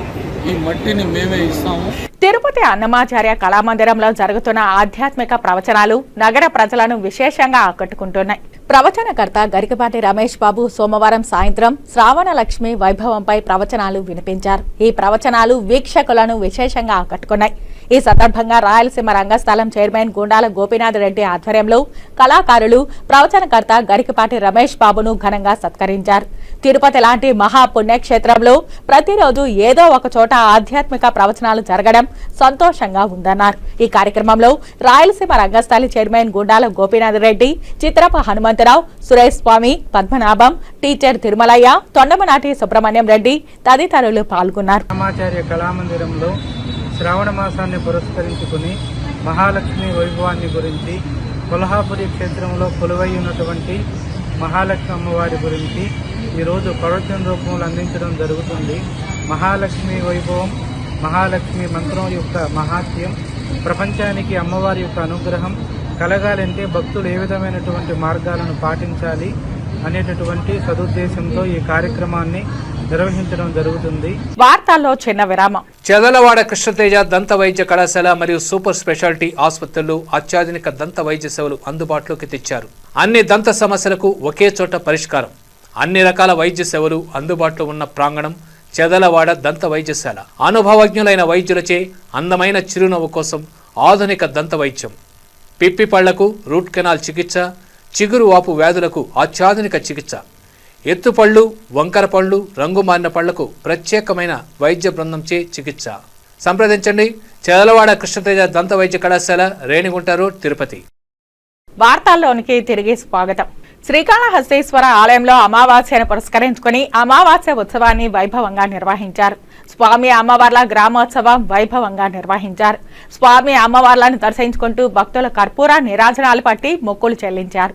ఈ మట్టిని మేమే ఇస్తాము. తిరుపతి అన్నమాచార్య కళామందిరంలో జరుగుతున్న ఆధ్యాత్మిక ప్రవచనాలు నగర ప్రజలను విశేషంగా ఆకట్టుకుంటున్నాయి. ప్రవచనకర్త గరికపాటి రమేష్ బాబు సోమవారం సాయంత్రం శ్రావణ లక్ష్మి వైభవంపై ప్రవచనాలు వినిపించారు. ఈ ప్రవచనాలు వీక్షకులను విశేషంగా ఆకట్టుకున్నాయి. ఈ సందర్భంగా రాయలసీమ రంగస్థలం చైర్మన్ గుండాల గోపీనాథ్ రెడ్డి ఆధ్వర్యంలో కళాకారులు ప్రవచనకర్త గరికపాటి రమేష్ బాబును ఘనంగా సత్కరించారు. తిరుపతి లాంటి మహాపుణ్యక్షేత్రంలో ప్రతిరోజు ఏదో ఒక చోట ఆధ్యాత్మిక ప్రవచనాలు జరగడం సంతోషంగా ఉందన్నారు. ఈ కార్యక్రమంలో రాయలసీమ రంగస్థలి చైర్మన్ గుండాల గోపీనాథ్ రెడ్డి, చిత్రప హనుమంతరావు, సురేష్ స్వామి, పద్మనాభం, టీచర్ తిరుమలయ్య, తొండమనాటి సుబ్రహ్మణ్యం రెడ్డి తదితరులు పాల్గొన్నారు. అన్నమాచార్య కళామందిరంలో శ్రావణ మాసాన్ని పురస్కరించుకుని మహాలక్ష్మి వైభవాన్ని గురించి, కొల్హాపురి క్షేత్రంలో కొలువై ఉన్నటువంటి మహాలక్ష్మి అమ్మవారి గురించి ఈరోజు ప్రవచన రూపంలో అందించడం జరుగుతుంది. మహాలక్ష్మి వైభవం, మహాలక్ష్మి మంత్రం యొక్క మహాత్యం, ప్రపంచానికి అమ్మవారి యొక్క అనుగ్రహం కలగాలంటే భక్తులు ఏ విధమైనటువంటి మార్గాలను పాటించాలి అనేటటువంటి సదుద్దేశంతో ఈ కార్యక్రమాన్ని నిర్వహించడం జరుగుతుంది. వార్తల్లో చిన్న విరామం. చెదలవాడ కృష్ణతేజ దంత వైద్య కళాశాల మరియు సూపర్ స్పెషాలిటీ ఆసుపత్రుల్లో అత్యాధునిక దంత వైద్య సేవలు అందుబాటులోకి తెచ్చారు. అన్ని దంత సమస్యలకు ఒకే చోట పరిష్కారం. అన్ని రకాల వైద్య సేవలు అందుబాటులో ఉన్న ప్రాంగణం చెదలవాడ దంత వైద్యశాల. అనుభవజ్ఞులైన వైద్యులచే అందమైన చిరునవ్వు కోసం ఆధునిక దంత వైద్యం, పిప్పి పళ్లకు రూట్ కెనాల్ చికిత్స, చిగురు వాపు వ్యాధులకు అత్యాధునిక చికిత్స, ఎత్తుపళ్ళు, వంకర పళ్ళు, రంగు మారిన పళ్లకు ప్రత్యేకమైన వైద్య బృందంచే చికిత్స. సంప్రదించండి చెదలవాడ కృష్ణతేజ దంత వైద్య కళాశాల, రేణిగుంట రోడ్, తిరుపతి. వార్తల్లోనికి తిరిగి స్వాగతం. శ్రీకాళహస్తీశ్వర ఆలయంలో అమావాస్యను పురస్కరించుకుని అమావాస్య ఉత్సవాన్ని వైభవంగా నిర్వహించారు. స్వామి అమ్మవార్ల గ్రామోత్సవం వైభవంగా నిర్వహించారు. స్వామి అమ్మవార్లను దర్శించుకుంటూ భక్తుల కర్పూర నీరాజనాలు పట్టి మొక్కులు చెల్లించారు.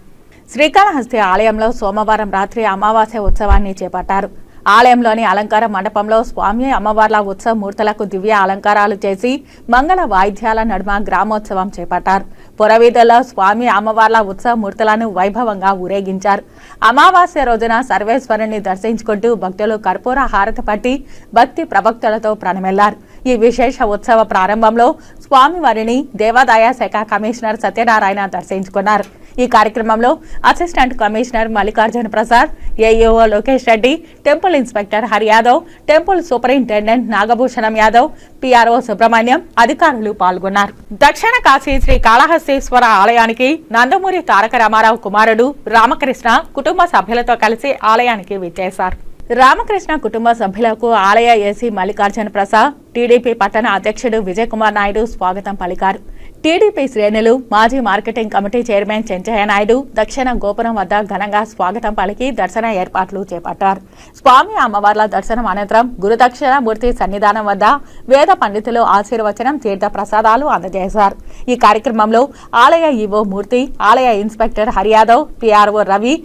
శ్రీకాళహస్తి ఆలయంలో సోమవారం రాత్రి అమావాస్య ఉత్సవాన్ని చేపట్టారు. ఆలయంలోని అలంకార మండపంలో స్వామి అమ్మవార్ల ఉత్సవ మూర్తులకు దివ్య అలంకారాలు చేసి మంగళ వాయిద్యాల నడుమ గ్రామోత్సవం చేపట్టారు. పురవీధుల్లో స్వామి అమ్మవార్ల ఉత్సవ మూర్తులను వైభవంగా ఊరేగించారు. అమావాస్య రోజున సర్వేశ్వరుని దర్శించుకుంటూ భక్తులు కర్పూర హారతి పట్టి భక్తి ప్రభక్తులతో ప్రణమిల్లారు. ఈ విశేష ఉత్సవ ప్రారంభంలో స్వామివారిని దేవాదాయ శాఖ కమిషనర్ సత్యనారాయణ దర్శించుకున్నారు. ఈ కార్యక్రమంలో assistant commissioner Mallikarjuna Prasad, AEO Lokesh Reddy, temple inspector Hari Yadav, temple superintendent Nagabhushanam Yadav, PRO Subrahmanyam అధికారులు పాల్గొన్నారు. దక్షిణ కాశీ శ్రీ కాళహస్తీశ్వర ఆలయానికి నందమూరి తారక రామారావు కుమారుడు రామకృష్ణ కుటుంబ సభ్యులతో కలిసి ఆలయానికి విచ్చేశారు. రామకృష్ణ కుటుంబ సభ్యులకు ఆలయ ఏసీ మల్లికార్జున ప్రసాద్, టీడీపీ పట్టణ అధ్యక్షుడు విజయ్ కుమార్ నాయుడు స్వాగతం పలికారు. టీడీపీ శ్రేణులు మాజీ marketing committee chairman Chenchaiah Naidu దక్షిణ గోపురం వద్ద ఘనంగా స్వాగతం పలికి దర్శన ఏర్పాట్లు చేపట్టారు. స్వామి అమ్మవార్ల దర్శనం అనంతరం గురుదక్షిణామూర్తి సన్నిధానం వద్ద వేద పండితులు ఆశీర్వచనం, తీర్థ ప్రసాదాలు అందజేశారు. ఈ కార్యక్రమంలో ఆలయ ఈవో మూర్తి, ఆలయ ఇన్స్పెక్టర్ హరియాదవ్, పిఆర్ఓ రవి,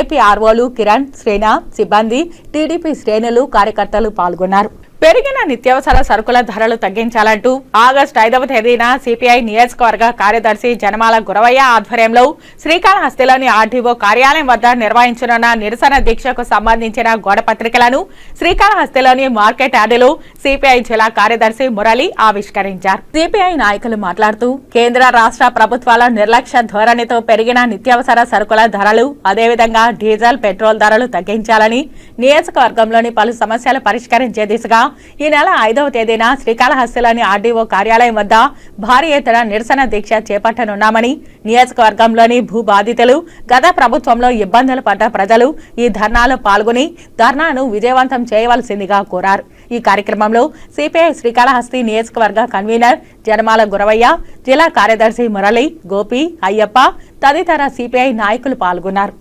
ఏపీఆర్ఓలు కిరణ్, శ్రీనాథ్, సిబ్బంది, టీడీపీ శ్రేణులు, కార్యకర్తలు పాల్గొన్నారు. పెరిగిన నిత్యావసర సరుకుల ధరలు తగ్గించాలంటూ ఆగస్టు 5వ తేదీన సిపిఐ నియోజకవర్గ కార్యదర్శి జనమాల గురవయ్య ఆధ్వర్యంలో శ్రీకాళహస్తిలోని ఆర్టీఓ కార్యాలయం వద్ద నిర్వహించనున్న నిరసన దీక్షకు సంబంధించిన గోడపత్రికలను శ్రీకాళహస్తిలోని మార్కెట్ యార్డులో సిపిఐ జిల్లా కార్యదర్శి మురళి ఆవిష్కరించారు. సిపిఐ నాయకులు మాట్లాడుతూ కేంద్ర రాష్ట్ర ప్రభుత్వాల నిర్లక్ష్య ధోరణితో పెరిగిన నిత్యావసర సరుకుల ధరలు, అదేవిధంగా డీజిల్, పెట్రోల్ ధరలు తగ్గించాలని, నియోజకవర్గంలోని పలు సమస్యలు పరిష్కరించే దిశగా ఈ నెల 5వ తేదీన శ్రీకాళహస్తిలోని ఆర్డీఓ కార్యాలయం వద్ద భారీ ఎత్తున నిరసన దీక్ష చేపట్టనున్నామని, నియోజకవర్గంలోని భూ బాధితులు, గత ప్రభుత్వంలో ఇబ్బందులు పడ్డ ప్రజలు ఈ ధర్నాలో పాల్గొని ధర్నాను విజయవంతం చేయవలసిందిగా కోరారు. ఈ కార్యక్రమంలో సిపిఐ శ్రీకాళహస్తి నియోజకవర్గ కన్వీనర్ జనమాల గురవయ్య, జిల్లా కార్యదర్శి మురళి, గోపి, అయ్యప్ప తదితర సిపిఐ నాయకులు పాల్గొన్నారు.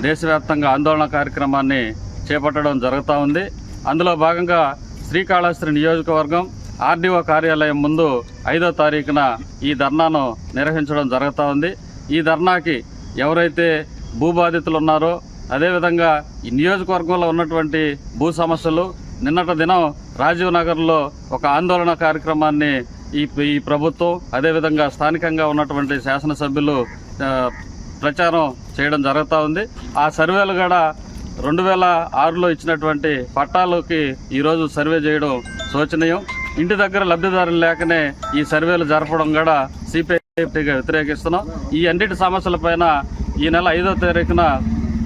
దేశవ్యాప్తంగా ఆందోళన కార్యక్రమాన్ని చేపట్టడం జరుగుతూ ఉంది. అందులో భాగంగా శ్రీకాళహస్తి నియోజకవర్గం ఆర్డీఓ కార్యాలయం ముందు 5వ తారీఖున ఈ ధర్నాను నిర్వహించడం జరుగుతూ ఉంది. ఈ ధర్నాకి ఎవరైతే భూబాధితులు ఉన్నారో అదేవిధంగా ఈ నియోజకవర్గంలో ఉన్నటువంటి భూ సమస్యలు, నిన్నటి దినం రాజీవ్ నగర్లో ఒక ఆందోళన కార్యక్రమాన్ని ఈ ప్రభుత్వం అదేవిధంగా స్థానికంగా ఉన్నటువంటి శాసనసభ్యులు ప్రచారం చేయడం జరుగుతూ ఉంది. ఆ సర్వేలు కూడా 2006లో ఇచ్చినటువంటి పట్టాలకి ఈరోజు సర్వే చేయడం శోచనీయం. ఇంటి దగ్గర లబ్ధిదారులు లేకనే ఈ సర్వేలు జరపడం కూడా సిపిఐగా వ్యతిరేకిస్తున్నాం. ఈ అన్నిటి సమస్యలపైన ఈ నెల 5వ తారీఖున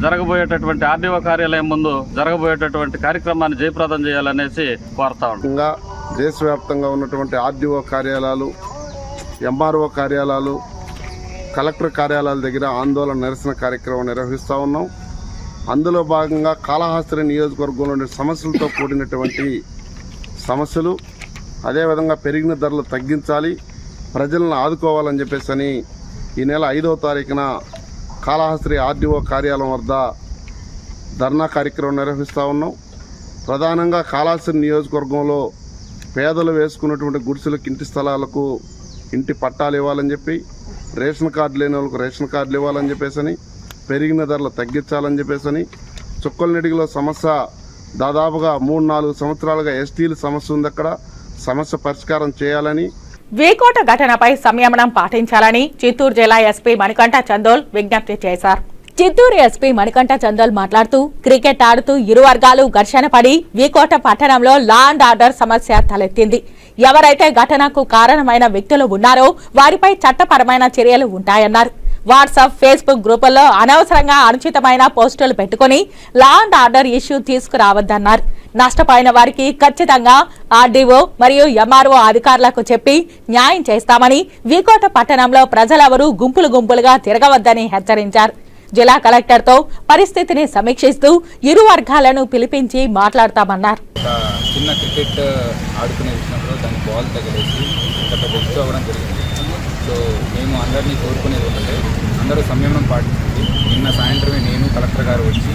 జరగబోయేటటువంటి ఆర్డీఓ కార్యాలయం ముందు జరగబోయేటటువంటి కార్యక్రమాన్ని జయప్రదం చేయాలనేసి కోరుతా ఉన్నాం. దేశవ్యాప్తంగా ఉన్నటువంటి ఆర్డీఓ కార్యాలయాలు, ఎంఆర్ఓ కార్యాలయాలు, కలెక్టర్ కార్యాలయాల దగ్గర ఆందోళన నిరసన కార్యక్రమం నిర్వహిస్తూ ఉన్నాం. అందులో భాగంగా కాళహస్తి నియోజకవర్గంలోని సమస్యలతో కూడినటువంటి సమస్యలు, అదేవిధంగా పెరిగిన ధరలు తగ్గించాలి, ప్రజలను ఆదుకోవాలని చెప్పేసి ఈ నెల 5వ తారీఖున కాళహస్తి ఆర్డీఓ కార్యాలయం వద్ద ధర్నా కార్యక్రమం నిర్వహిస్తూ ఉన్నాం. ప్రధానంగా కాళహస్తి నియోజకవర్గంలో పేదలు వేసుకున్నటువంటి గుడిసెలకు, ఇంటి స్థలాలకు ఇంటి పట్టాలు ఇవ్వాలని చెప్పి, రేషన్ కార్డు లేని వాళ్ళకు రేషన్ కార్డులు ఇవ్వాలని చెప్పేసి, పెరిగిన ధరలు తగ్గించాలని చెప్పేసి, చుక్కలనడిగిలో సమస్య దాదాపుగా 3-4 సంవత్సరాలుగా ఎస్టీల సమస్య ఉంది. అక్కడ సమస్య పరిష్కారం చేయాలని, వీకోట ఘటనపై సంయమనం పాటించాలని చిత్తూరు జిల్లా ఎస్పీ మణికంఠ చందోల్ విజ్ఞప్తి చేశారు. చిత్తూరు ఎస్పీ మణికంఠ చందోల్ మాట్లాడుతూ, క్రికెట్ ఆడుతూ ఇరు వర్గాలు ఘర్షణ పడి వీకోట పట్టణంలో లా అండ్ ఆర్డర్ సమస్య తలెత్తింది. ఎవరైతే ఘటనకు కారణమైన వ్యక్తులు ఉన్నారో వారిపై చట్టపరమైన చర్యలు ఉంటాయన్నారు. వాట్సాప్, ఫేస్బుక్ గ్రూపుల్లో అనవసరంగా అనుచితమైన పోస్టులు పెట్టుకుని లా అండ్ ఆర్డర్ ఇష్యూ తీసుకురావద్దన్నారు. నష్టపోయిన వారికి ఖచ్చితంగా ఆర్డీఓ మరియు ఎంఆర్ఓ అధికారులకు చెప్పి న్యాయం చేస్తామని, వీకోట పట్టణంలో ప్రజలెవరూ గుంపులుగా తిరగవద్దని హెచ్చరించారు. జిల్లా కలెక్టర్తో పరిస్థితిని సమీక్షిస్తూ ఇరు వర్గాలను పిలిపించి మాట్లాడతామన్నారు. చిన్న క్రికెట్ ఆడుకునే విషయంలో దాని బాల్ తగిలేసి బెస్ట్ అవ్వడం జరిగింది. సో మేము అందరినీ కోరుకునేది ఒకటే, అందరూ సంయమనం పాటించింది. నిన్న సాయంత్రమే నేను కలెక్టర్ గారు వచ్చి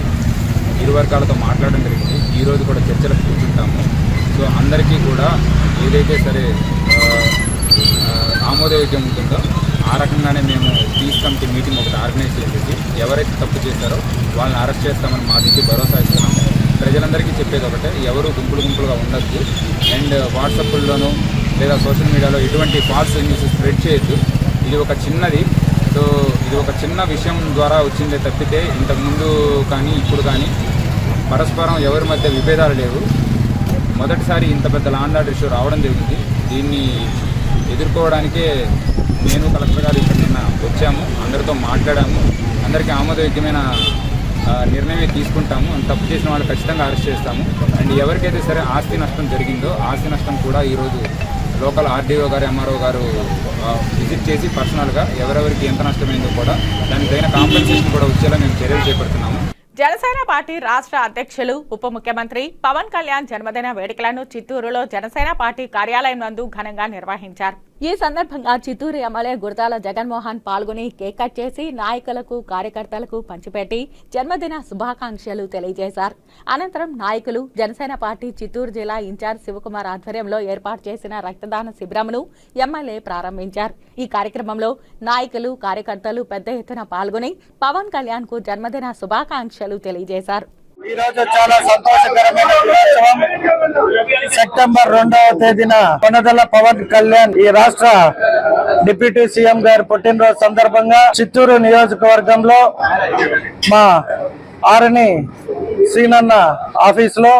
ఇరు వర్గాలతో మాట్లాడడం జరిగింది. ఈరోజు కూడా చర్చలకు కూర్చుంటాము. సో అందరికీ కూడా ఏదైతే సరే ఆమోదయోగ్యం ఉంటుందో ఆ రకంగానే మేము పీస్ కమిటీ మీటింగ్ ఒకటి ఆర్గనైజ్ చేసేసి ఎవరైతే తప్పు చేశారో వాళ్ళని అరెస్ట్ చేస్తామని మా నుంచి భరోసా ఇస్తున్నాము. ప్రజలందరికీ చెప్పేది ఒకటే, ఎవరు గుంపులుగా ఉండద్దు. అండ్ వాట్సాప్లోనూ లేదా సోషల్ మీడియాలో ఎటువంటి ఫాల్స్ న్యూస్ స్ప్రెడ్ చేయొద్దు. ఇది ఒక చిన్నది. సో ఇది ఒక చిన్న విషయం ద్వారా వచ్చిందే తప్పితే ఇంతకుముందు కానీ ఇప్పుడు కానీ పరస్పరం ఎవరి మధ్య విభేదాలు లేవు. మొదటిసారి ఇంత పెద్ద లా అండ్ ఆర్డర్ ఇష్యూ రావడం జరిగింది. దీన్ని ఎదుర్కోవడానికే నేను కలెక్టర్ గారు ఇక్కడ నిన్న వచ్చాము, అందరితో మాట్లాడాము. అందరికీ ఆమోదయోగ్యమైన నిర్ణయమే తీసుకుంటాము. తప్పు చేసిన వాళ్ళు ఖచ్చితంగా అరెస్ట్ చేస్తాము. అండ్ ఎవరికైతే సరే ఆస్తి నష్టం జరిగిందో ఆస్తి నష్టం కూడా ఈరోజు లోకల్ ఆర్డీఓ గారు, ఎంఆర్ఓ గారు విజిట్ చేసి పర్సనల్గా ఎవరెవరికి ఎంత నష్టమైందో కూడా దానికి తగిన కాంపెన్సేషన్ కూడా వచ్చేలా మేము చర్యలు చేపడుతున్నాము. జనసేన పార్టీ రాష్ట్ర అధ్యక్షులు, ఉప ముఖ్యమంత్రి పవన్ కళ్యాణ్ జన్మదిన వేడుకలను చిత్తూరులో జనసేన పార్టీ కార్యాలయం నందు ఘనంగా నిర్వహించారు. ఈ సందర్భంగా చిత్తూరు ఎమ్మెల్యే గురజాల జగన్మోహన్ పాల్గొని కేక్ కట్ చేసి నాయకులకు, కార్యకర్తలకు పంచిపెట్టి జన్మదిన శుభాకాంక్షలు తెలియజేశారు. అనంతరం నాయకులు జనసేన పార్టీ చిత్తూరు జిల్లా ఇన్ఛార్జ్ శివకుమార్ ఆధ్వర్యంలో ఏర్పాటు చేసిన రక్తదాన శిబిరంను ఎమ్మెల్యే ప్రారంభించారు. ఈ కార్యక్రమంలో నాయకులు, కార్యకర్తలు పెద్ద ఎత్తున పాల్గొని పవన్ కళ్యాణ్ కు జన్మదిన శుభాకాంక్షలు తెలియజేశారు. ఈ రోజు చాలా సంతోషకరమైన దినోత్సవం. సెప్టెంబర్ 2వ తేదీన కొనదల పవన్ కళ్యాణ్ ఈ రాష్ట్ర డిప్యూటీ సీఎం గారి పుట్టినరోజు సందర్భంగా చిత్తూరు నియోజకవర్గంలో మా ఆరణి సీనన్న ఆఫీస్ లో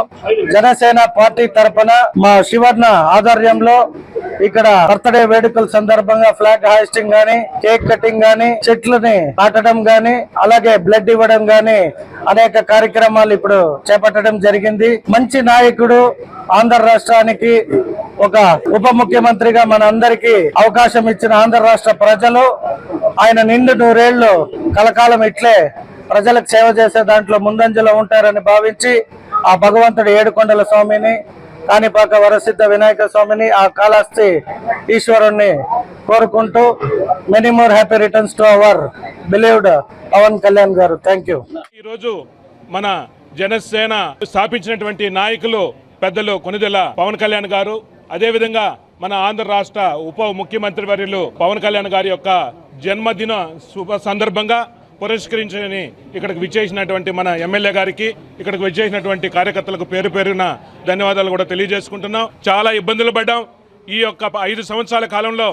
జనసేన పార్టీ తరఫున మా శివర్ణ ఆధ్వర్యంలో ఇక్కడ బర్త్డే వేడుకల సందర్భంగా ఫ్లాగ్ హాయిస్టింగ్ గానీ, కేక్ కటింగ్ గానీ, చెట్లని నాటడం గానీ, అలాగే బ్లడ్ ఇవ్వడం గానీ అనేక కార్యక్రమాలు ఇప్పుడు చేపట్టడం జరిగింది. మంచి నాయకుడు, ఆంధ్ర రాష్ట్రానికి ఒక ఉప ముఖ్యమంత్రిగా మన అందరికీ అవకాశం ఇచ్చిన ఆంధ్ర రాష్ట్ర ప్రజలు ఆయన నిండు 100 ఏళ్లు కలకాలం ఇట్లే ప్రజలకు సేవ చేసే దాంట్లో ముందంజలో ఉంటారని భావించి ఆ భగవంతుడు ఏడుకొండల స్వామిని, కాణిపాక వరసిద్ధ వినాయక స్వామిని, ఆ కాళహస్తి ఈశ్వరుణ్ణి కోరుకుంటూ many more happy returns to our beloved Pawan Kalyan garu. Thank you. ఈరోజు మన జనసేన స్థాపించినటువంటి నాయకులు పెద్దలు కొనిదెల పవన్ కళ్యాణ్ గారు, అదేవిధంగా మన ఆంధ్ర రాష్ట్ర ఉప ముఖ్యమంత్రి వర్యులు పవన్ కళ్యాణ్ గారి యొక్క జన్మదిన శుభ సందర్భంగా పురస్కరించని ఇక్కడికి విచ్చేసినటువంటి మన ఎమ్మెల్యే గారికి, ఇక్కడికి విచ్చేసినటువంటి కార్యకర్తలకు పేరు పేరున ధన్యవాదాలు కూడా తెలియజేసుకుంటున్నాం. చాలా ఇబ్బందులు పడ్డాం. ఈ యొక్క 5 సంవత్సరాల కాలంలో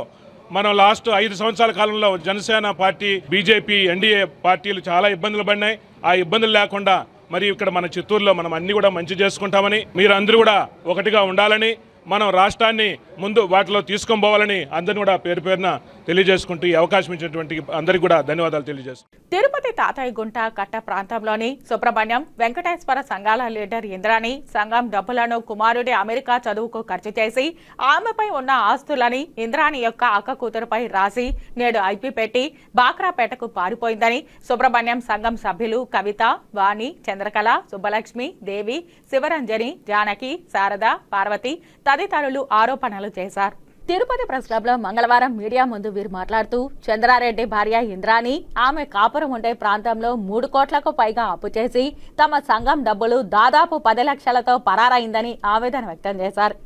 మనం లాస్ట్ 5 సంవత్సరాల కాలంలో జనసేన పార్టీ, బీజేపీ, ఎన్డీఏ పార్టీలు చాలా ఇబ్బందులు పడినాయి. ఆ ఇబ్బందులు లేకుండా మరి ఇక్కడ మన చిత్తూరులో మనం అన్ని కూడా మంచి చేసుకుంటామని, మీరు అందరూ కూడా ఒకటిగా ఉండాలని, మనం రాష్ట్రాన్ని ముందు వాటిలో తీసుకొని పోవాలని అందరిని కూడా పేరు పేరున తెలియజేసుకుంటూ ఈ అవకాశం ఇచ్చినటువంటి అందరికీ కూడా ధన్యవాదాలు తెలియజేస్తున్నాను. తిరుపతి తాతయ్యగుంట కట్ట ప్రాంతంలోని సుబ్రహ్మణ్యం వెంకటేశ్వర సంఘాల లీడర్ ఇంద్రాణి సంఘం డబ్బులను కుమారుడి అమెరికా చదువుకు ఖర్చు చేసి ఆమెపై ఉన్న ఆస్తులని ఇంద్రాణి యొక్క అక్క కూతురుపై రాసి నేడు ఐపీ పెట్టి బాక్రాపేటకు పారిపోయిందని సుబ్రహ్మణ్యం సంఘం సభ్యులు కవిత, వాణి, చంద్రకళ, సుబ్బలక్ష్మి, దేవి, శివరంజని, జానకి, శారద, పార్వతి తదితరులు ఆరోపణలు చేశారు. తిరుపతి ప్రెస్ క్లబ్ లో మంగళవారం మీడియా ముందు వీరు మాట్లాడుతూ చంద్రారెడ్డి భార్య ఇంద్రాణి ఆమె కాపురం ఉండే ప్రాంతంలో 3 కోట్లకు పైగా అప్పు చేసి తమ సంఘం డబ్బులు దాదాపు 10 లక్షలతో పరారైందని ఆవేదన వ్యక్తం చేశారు.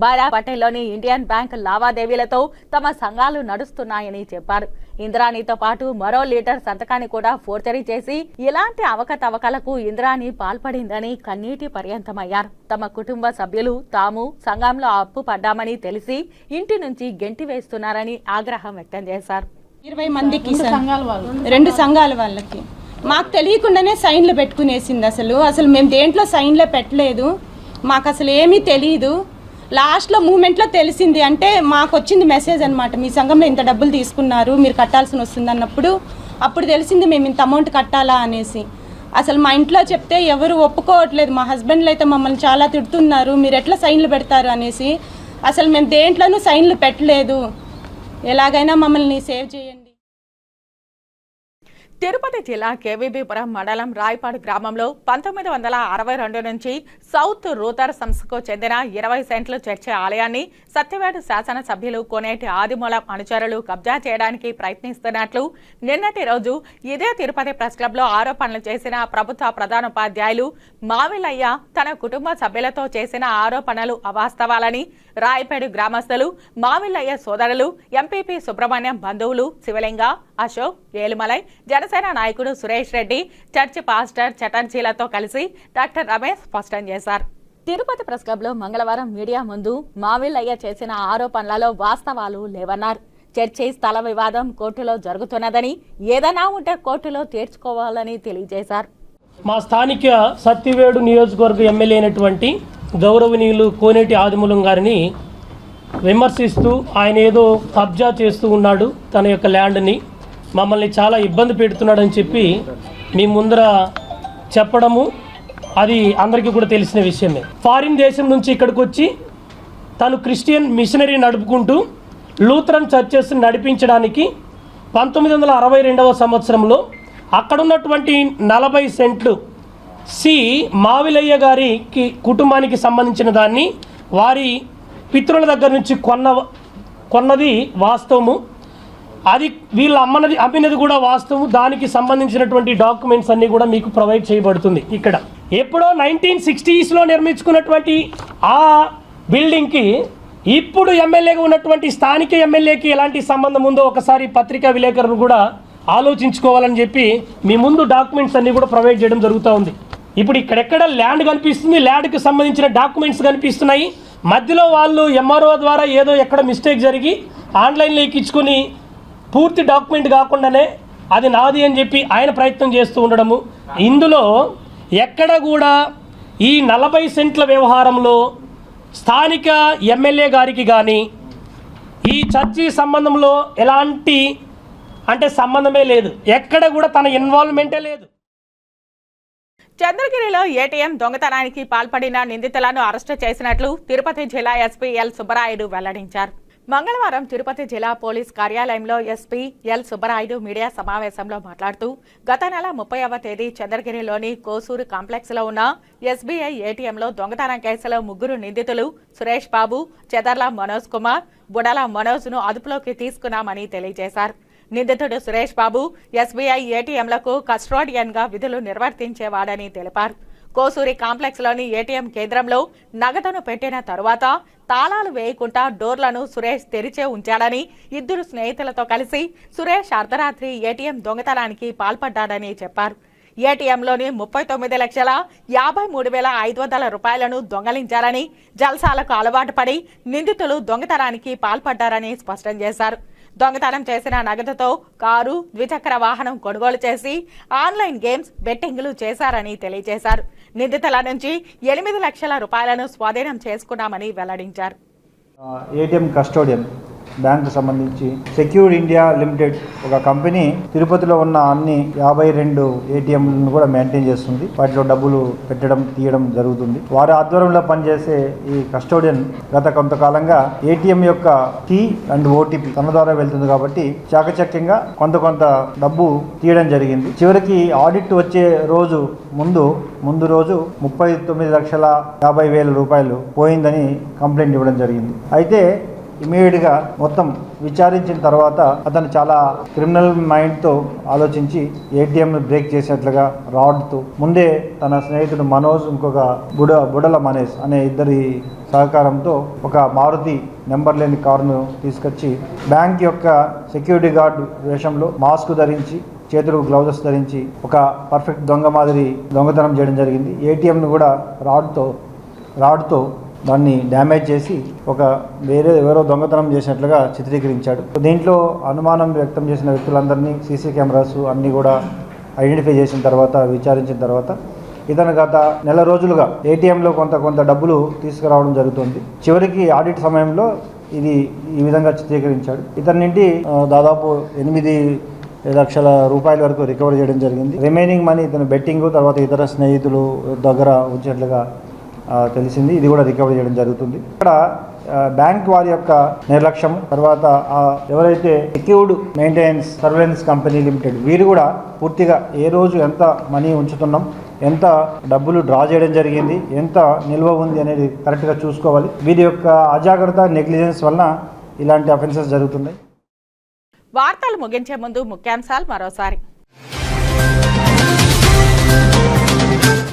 బారాపట్టణంలోని ఇండియన్ బ్యాంక్ లావాదేవీలతో తమ సంఘాలు నడుస్తున్నాయని చెప్పారు. ఇంద్రాణితో పాటు మరో లీడర్ సంతకాన్ని కూడా ఫోర్జరీ చేసి ఇలాంటి అవకతవకలకు ఇంద్రాణి పాల్పడిందని కన్నీటి పర్యంతమయ్యారు. తమ కుటుంబ సభ్యులు తాము సంఘంలో అప్పు పడ్డామని తెలిసి ఇంటి నుంచి గెంటి వేస్తున్నారని ఆగ్రహం వ్యక్తం చేశారు. 20 మందికి 2 సంఘాల వాళ్ళకి మాకు తెలియకుండానే సైన్లు పెట్టుకునేసింది. అసలు మేము దేంట్లో సైన్లే పెట్టలేదు, మాకు అసలు ఏమీ తెలియదు. లాస్ట్లో మూమెంట్లో తెలిసింది. అంటే మాకు వచ్చింది మెసేజ్ అనమాట, మీ సంఘంలో ఇంత డబ్బులు తీసుకున్నారు, మీరు కట్టాల్సి వస్తుంది అన్నప్పుడు అప్పుడు తెలిసింది మేము ఇంత అమౌంట్ కట్టాలా అనేసి. అసలు మా ఇంట్లో చెప్తే ఎవరు ఒప్పుకోవట్లేదు. మా హస్బెండ్లు అయితే మమ్మల్ని చాలా తిడుతున్నారు, మీరు ఎట్లా సైన్లు పెడతారు అనేసి. అసలు మేము దేంట్లోనూ సైన్లు పెట్టలేదు, ఎలాగైనా మమ్మల్ని సేవ్ చేయండి. తిరుపతి జిల్లా కేవీబీపురం మండలం రాయపాడు గ్రామంలో 1962 నుంచి సౌత్ రూతర్ సంస్థకు చెందిన 20 సెంట్లు చర్చి ఆలయాన్ని సత్యవేడు శాసనసభ్యులు కోనేటి ఆదిమూలం అనుచరులు కబ్జా చేయడానికి ప్రయత్నిస్తున్నట్లు నిన్నటి రోజు ఇదే తిరుపతి ప్రెస్ క్లబ్ లో ఆరోపణలు చేసిన ప్రభుత్వ ప్రధానోపాధ్యాయులు మావిలయ్య తన కుటుంబ సభ్యులతో చేసిన ఆరోపణలు అవాస్తవాలని రాయపాడు గ్రామస్తులు, మావిలయ్య సోదరులు, ఎంపీపీ సుబ్రహ్మణ్యం బంధువులు శివలింగ, అశోక్, ఏలుమలై, జనసేన నాయకుడు సురేష్ రెడ్డి, చర్చి పాస్టర్ చటర్జీలతో కలిసి డాక్టర్ రమేష్ స్పష్టం చేశారు. తిరుపతి ప్రెస్ క్లబ్ లో మంగళవారం మీడియా ముందు మావిలయ్య చేసిన ఆరోపణలలో వాస్తవాలు లేవన్నారు. చర్చి స్థల వివాదం కోర్టులో జరుగుతున్నదని, ఏదైనా ఉంటే కోర్టులో తీర్చుకోవాలని తెలియజేశారు. మా స్థానిక సత్యవేడు నియోజకవర్గ ఎమ్మెల్యే అయినటువంటి గౌరవనీయులు కోనేటి ఆదిమూలం గారిని విమర్శిస్తూ ఆయన ఏదో కబ్జా చేస్తూ ఉన్నాడు, తన యొక్క ల్యాండ్ని మమ్మల్ని చాలా ఇబ్బంది పెడుతున్నాడని చెప్పి మీ ముందర చెప్పడము అది అందరికీ కూడా తెలిసిన విషయమే. ఫారిన్ దేశం నుంచి ఇక్కడికి వచ్చి తను క్రిస్టియన్ మిషనరీ నడుపుకుంటూ లూథరన్ చర్చెస్ నడిపించడానికి 1962వ సంవత్సరంలో అక్కడున్నటువంటి 40 సెంట్లు మావిలయ్య గారికి కుటుంబానికి సంబంధించిన దాన్ని వారి పితృల దగ్గర నుంచి కొన్నది వాస్తవము. అది వీళ్ళు అమ్మినది కూడా వాస్తవం. దానికి సంబంధించినటువంటి డాక్యుమెంట్స్ అన్నీ కూడా మీకు ప్రొవైడ్ చేయబడుతుంది. ఇక్కడ ఎప్పుడో 1960s నిర్మించుకున్నటువంటి ఆ బిల్డింగ్కి ఇప్పుడు ఎమ్మెల్యేగా ఉన్నటువంటి స్థానిక ఎమ్మెల్యేకి ఎలాంటి సంబంధం ఉందో ఒకసారి పత్రికా విలేకరులు కూడా ఆలోచించుకోవాలని చెప్పి మీ ముందు డాక్యుమెంట్స్ అన్నీ కూడా ప్రొవైడ్ చేయడం జరుగుతూ ఉంది. ఇప్పుడు ఇక్కడెక్కడ ల్యాండ్ కనిపిస్తుంది, ల్యాండ్కి సంబంధించిన డాక్యుమెంట్స్ కనిపిస్తున్నాయి. మధ్యలో వాళ్ళు ఎంఆర్ఓ ద్వారా ఏదో ఎక్కడ మిస్టేక్ జరిగి ఆన్లైన్లో ఎక్కించుకొని పూర్తి డాక్యుమెంట్ కాకుండానే అది నాది అని చెప్పి ఆయన ప్రయత్నం చేస్తూ ఉండడము. ఇందులో ఎక్కడ కూడా ఈ 40 సెంట్ల వ్యవహారంలో స్థానిక ఎమ్మెల్యే గారికి కానీ ఈ చర్చి సంబంధంలో ఎలాంటి సంబంధమే లేదు. ఎక్కడ కూడా తన ఇన్వాల్వ్మెంటే లేదు. చంద్రగిరిలో ఏటీఎం దొంగతనానికి పాల్పడిన నిందితులను అరెస్టు చేసినట్లు తిరుపతి జిల్లా ఎస్పీ ఎల్ సుబ్బరాయుడు వెల్లడించారు. మంగళవారం తిరుపతి జిల్లా పోలీస్ కార్యాలయంలో ఎస్పీ ఎల్ సుబ్బరాయుడు మీడియా సమావేశంలో మాట్లాడుతూ గత నెల 30వ తేదీ చంద్రగిరిలోని కోసూరు కాంప్లెక్స్లో ఉన్న ఎస్బీఐ ఏటీఎంలో దొంగతనం కేసులో 3 నిందితులు సురేష్ బాబు, చెదర్ల మనోజ్ కుమార్, బుడల మనోజ్ను అదుపులోకి తీసుకున్నామని తెలియజేశారు. నిందితుడు సురేష్ బాబు ఎస్బీఐ ఏటీఎంలకు కస్టోడియన్గా విధులు నిర్వర్తించేవాడని తెలిపారు. కోసూరి కాంప్లెక్స్లోని ఏటీఎం కేంద్రంలో నగదును పెట్టిన తరువాత తాళాలు వేయకుండా డోర్లను సురేష్ తెరిచే ఉంచాడని, ఇద్దరు స్నేహితులతో కలిసి సురేష్ అర్ధరాత్రి ఏటీఎం దొంగతనానికి పాల్పడ్డాడని చెప్పారు. ఏటీఎంలోని 39,53,500 రూపాయలను దొంగలించారని, జల్సాలకు అలవాటు పడి నిందితులు దొంగతనానికి పాల్పడ్డారని స్పష్టం చేశారు. దొంగతనం చేసిన నగదుతో కారు, ద్విచక్ర వాహనం కొనుగోలు చేసి ఆన్లైన్ గేమ్స్, బెట్టింగ్లు చేశారని తెలియజేశారు. నిందితుల నుంచి 8 లక్షల రూపాయలను స్వాధీనం చేసుకున్నామని వెల్లడించారు. ఏటీఎం కస్టోడియన్ బ్యాంకు సంబంధించి సెక్యూర్ ఇండియా లిమిటెడ్ ఒక కంపెనీ తిరుపతిలో ఉన్న అన్ని 52 ఏటీఎంలను కూడా మెయింటైన్ చేస్తుంది. వాటిలో డబ్బులు పెట్టడం, తీయడం జరుగుతుంది. వారి ఆధ్వర్యంలో పనిచేసే ఈ కస్టోడియన్ గత కొంతకాలంగా ఏటీఎం యొక్క కీ అండ్ ఓటీపీ తన ద్వారా వెళ్తుంది కాబట్టి చాకచక్యంగా కొంత డబ్బు తీయడం జరిగింది. చివరికి ఆడిట్ వచ్చే రోజు ముందు రోజు 39,50,000 రూపాయలు పోయిందని కంప్లైంట్ ఇవ్వడం జరిగింది. అయితే ఇమీడియట్గా మొత్తం విచారించిన తర్వాత అతను చాలా క్రిమినల్ మైండ్తో ఆలోచించి ఏటీఎంను బ్రేక్ చేసేట్లుగా రాడ్తో ముందే తన స్నేహితుడు మనోజ్, ఇంకొక బుడల మనీష్ అనే ఇద్దరి సహకారంతో ఒక మారుతి నెంబర్ లేని కారును తీసుకొచ్చి బ్యాంక్ యొక్క సెక్యూరిటీ గార్డు వేషంలో మాస్క్ ధరించి, చేతులకు గ్లౌజెస్ ధరించి ఒక పర్ఫెక్ట్ దొంగ మాదిరి దొంగతనం చేయడం జరిగింది. ఏటీఎంను కూడా రాడ్తో దాన్ని డ్యామేజ్ చేసి ఎవరో దొంగతనం చేసినట్లుగా చిత్రీకరించాడు. దీంట్లో అనుమానం వ్యక్తం చేసిన వ్యక్తులందరినీ సీసీ కెమెరాస్ అన్నీ కూడా ఐడెంటిఫై చేసిన తర్వాత, విచారించిన తర్వాత ఇతను గత నెల రోజులుగా ఏటీఎంలో కొంత డబ్బులు తీసుకురావడం జరుగుతుంది. చివరికి ఆడిట్ సమయంలో ఇది ఈ విధంగా చిత్రీకరించాడు. ఇతని నుండి దాదాపు 8 లక్షల రూపాయల వరకు రికవర్ చేయడం జరిగింది. రిమైనింగ్ మనీ ఇతను బెట్టింగ్, తర్వాత ఇతర స్నేహితులు దగ్గర ఉంచినట్లుగా తెలిసింది. ఇది కూడా రికవర్ చేయడం జరుగుతుంది. ఇక్కడ బ్యాంక్ వారి యొక్క నిర్లక్ష్యం, తర్వాత ఎవరైతే secured maintenance surveillance company limited వీరు కూడా పూర్తిగా ఏ రోజు ఎంత మనీ ఉంచుతున్నాం, ఎంత డబ్బులు డ్రా చేయడం జరిగింది, ఎంత నిల్వ ఉంది అనేది కరెక్ట్గా చూసుకోవాలి. వీరి యొక్క అజాగ్రత్త, నెగ్లిజెన్స్ వలన ఇలాంటి అఫెన్సెస్ జరుగుతున్నాయి. వార్తలు ముగించే ముందు ముఖ్యాంశాలు మరోసారి.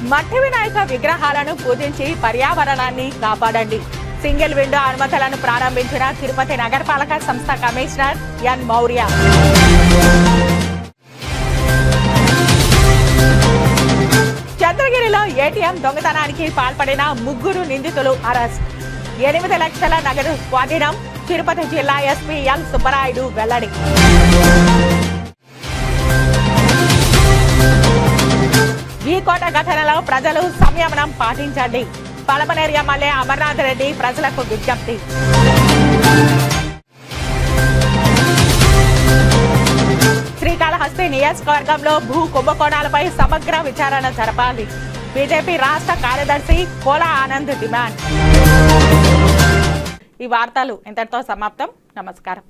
మట్టి వినాయక విగ్రహాలను పూజించి పర్యావరణాన్ని కాపాడండి. సింగిల్ విండో అనుమతులను ప్రారంభించిన తిరుపతి నగరపాలక సంస్థ కమిషనర్ ఎన్ మౌర్య. చంద్రగిరిలో ఏటీఎం దొంగతనానికి పాల్పడిన 3 నిందితులు అరెస్ట్. 8 లక్షల నగదు స్వాధీనం. తిరుపతి జిల్లా ఎస్పీ ఎల్ సుబ్బరాయుడు వెల్లడి. ఈ కోట ఘటనలో ప్రజలు సంయమనం పాటించండి. పలమనేరు ఎమ్మెల్యే అమర్నాథ్ రెడ్డి ప్రజలకు విజ్ఞప్తి. శ్రీకాళహస్తి నియోజకవర్గంలో భూ కుంభకోణాలపై సమగ్ర విచారణ జరపాలి. బీజేపీ రాష్ట్ర కార్యదర్శి కోలా ఆనంద్ డిమాండ్. ఈ వార్తలు ఇంతటితో సమాప్తం. నమస్కారం.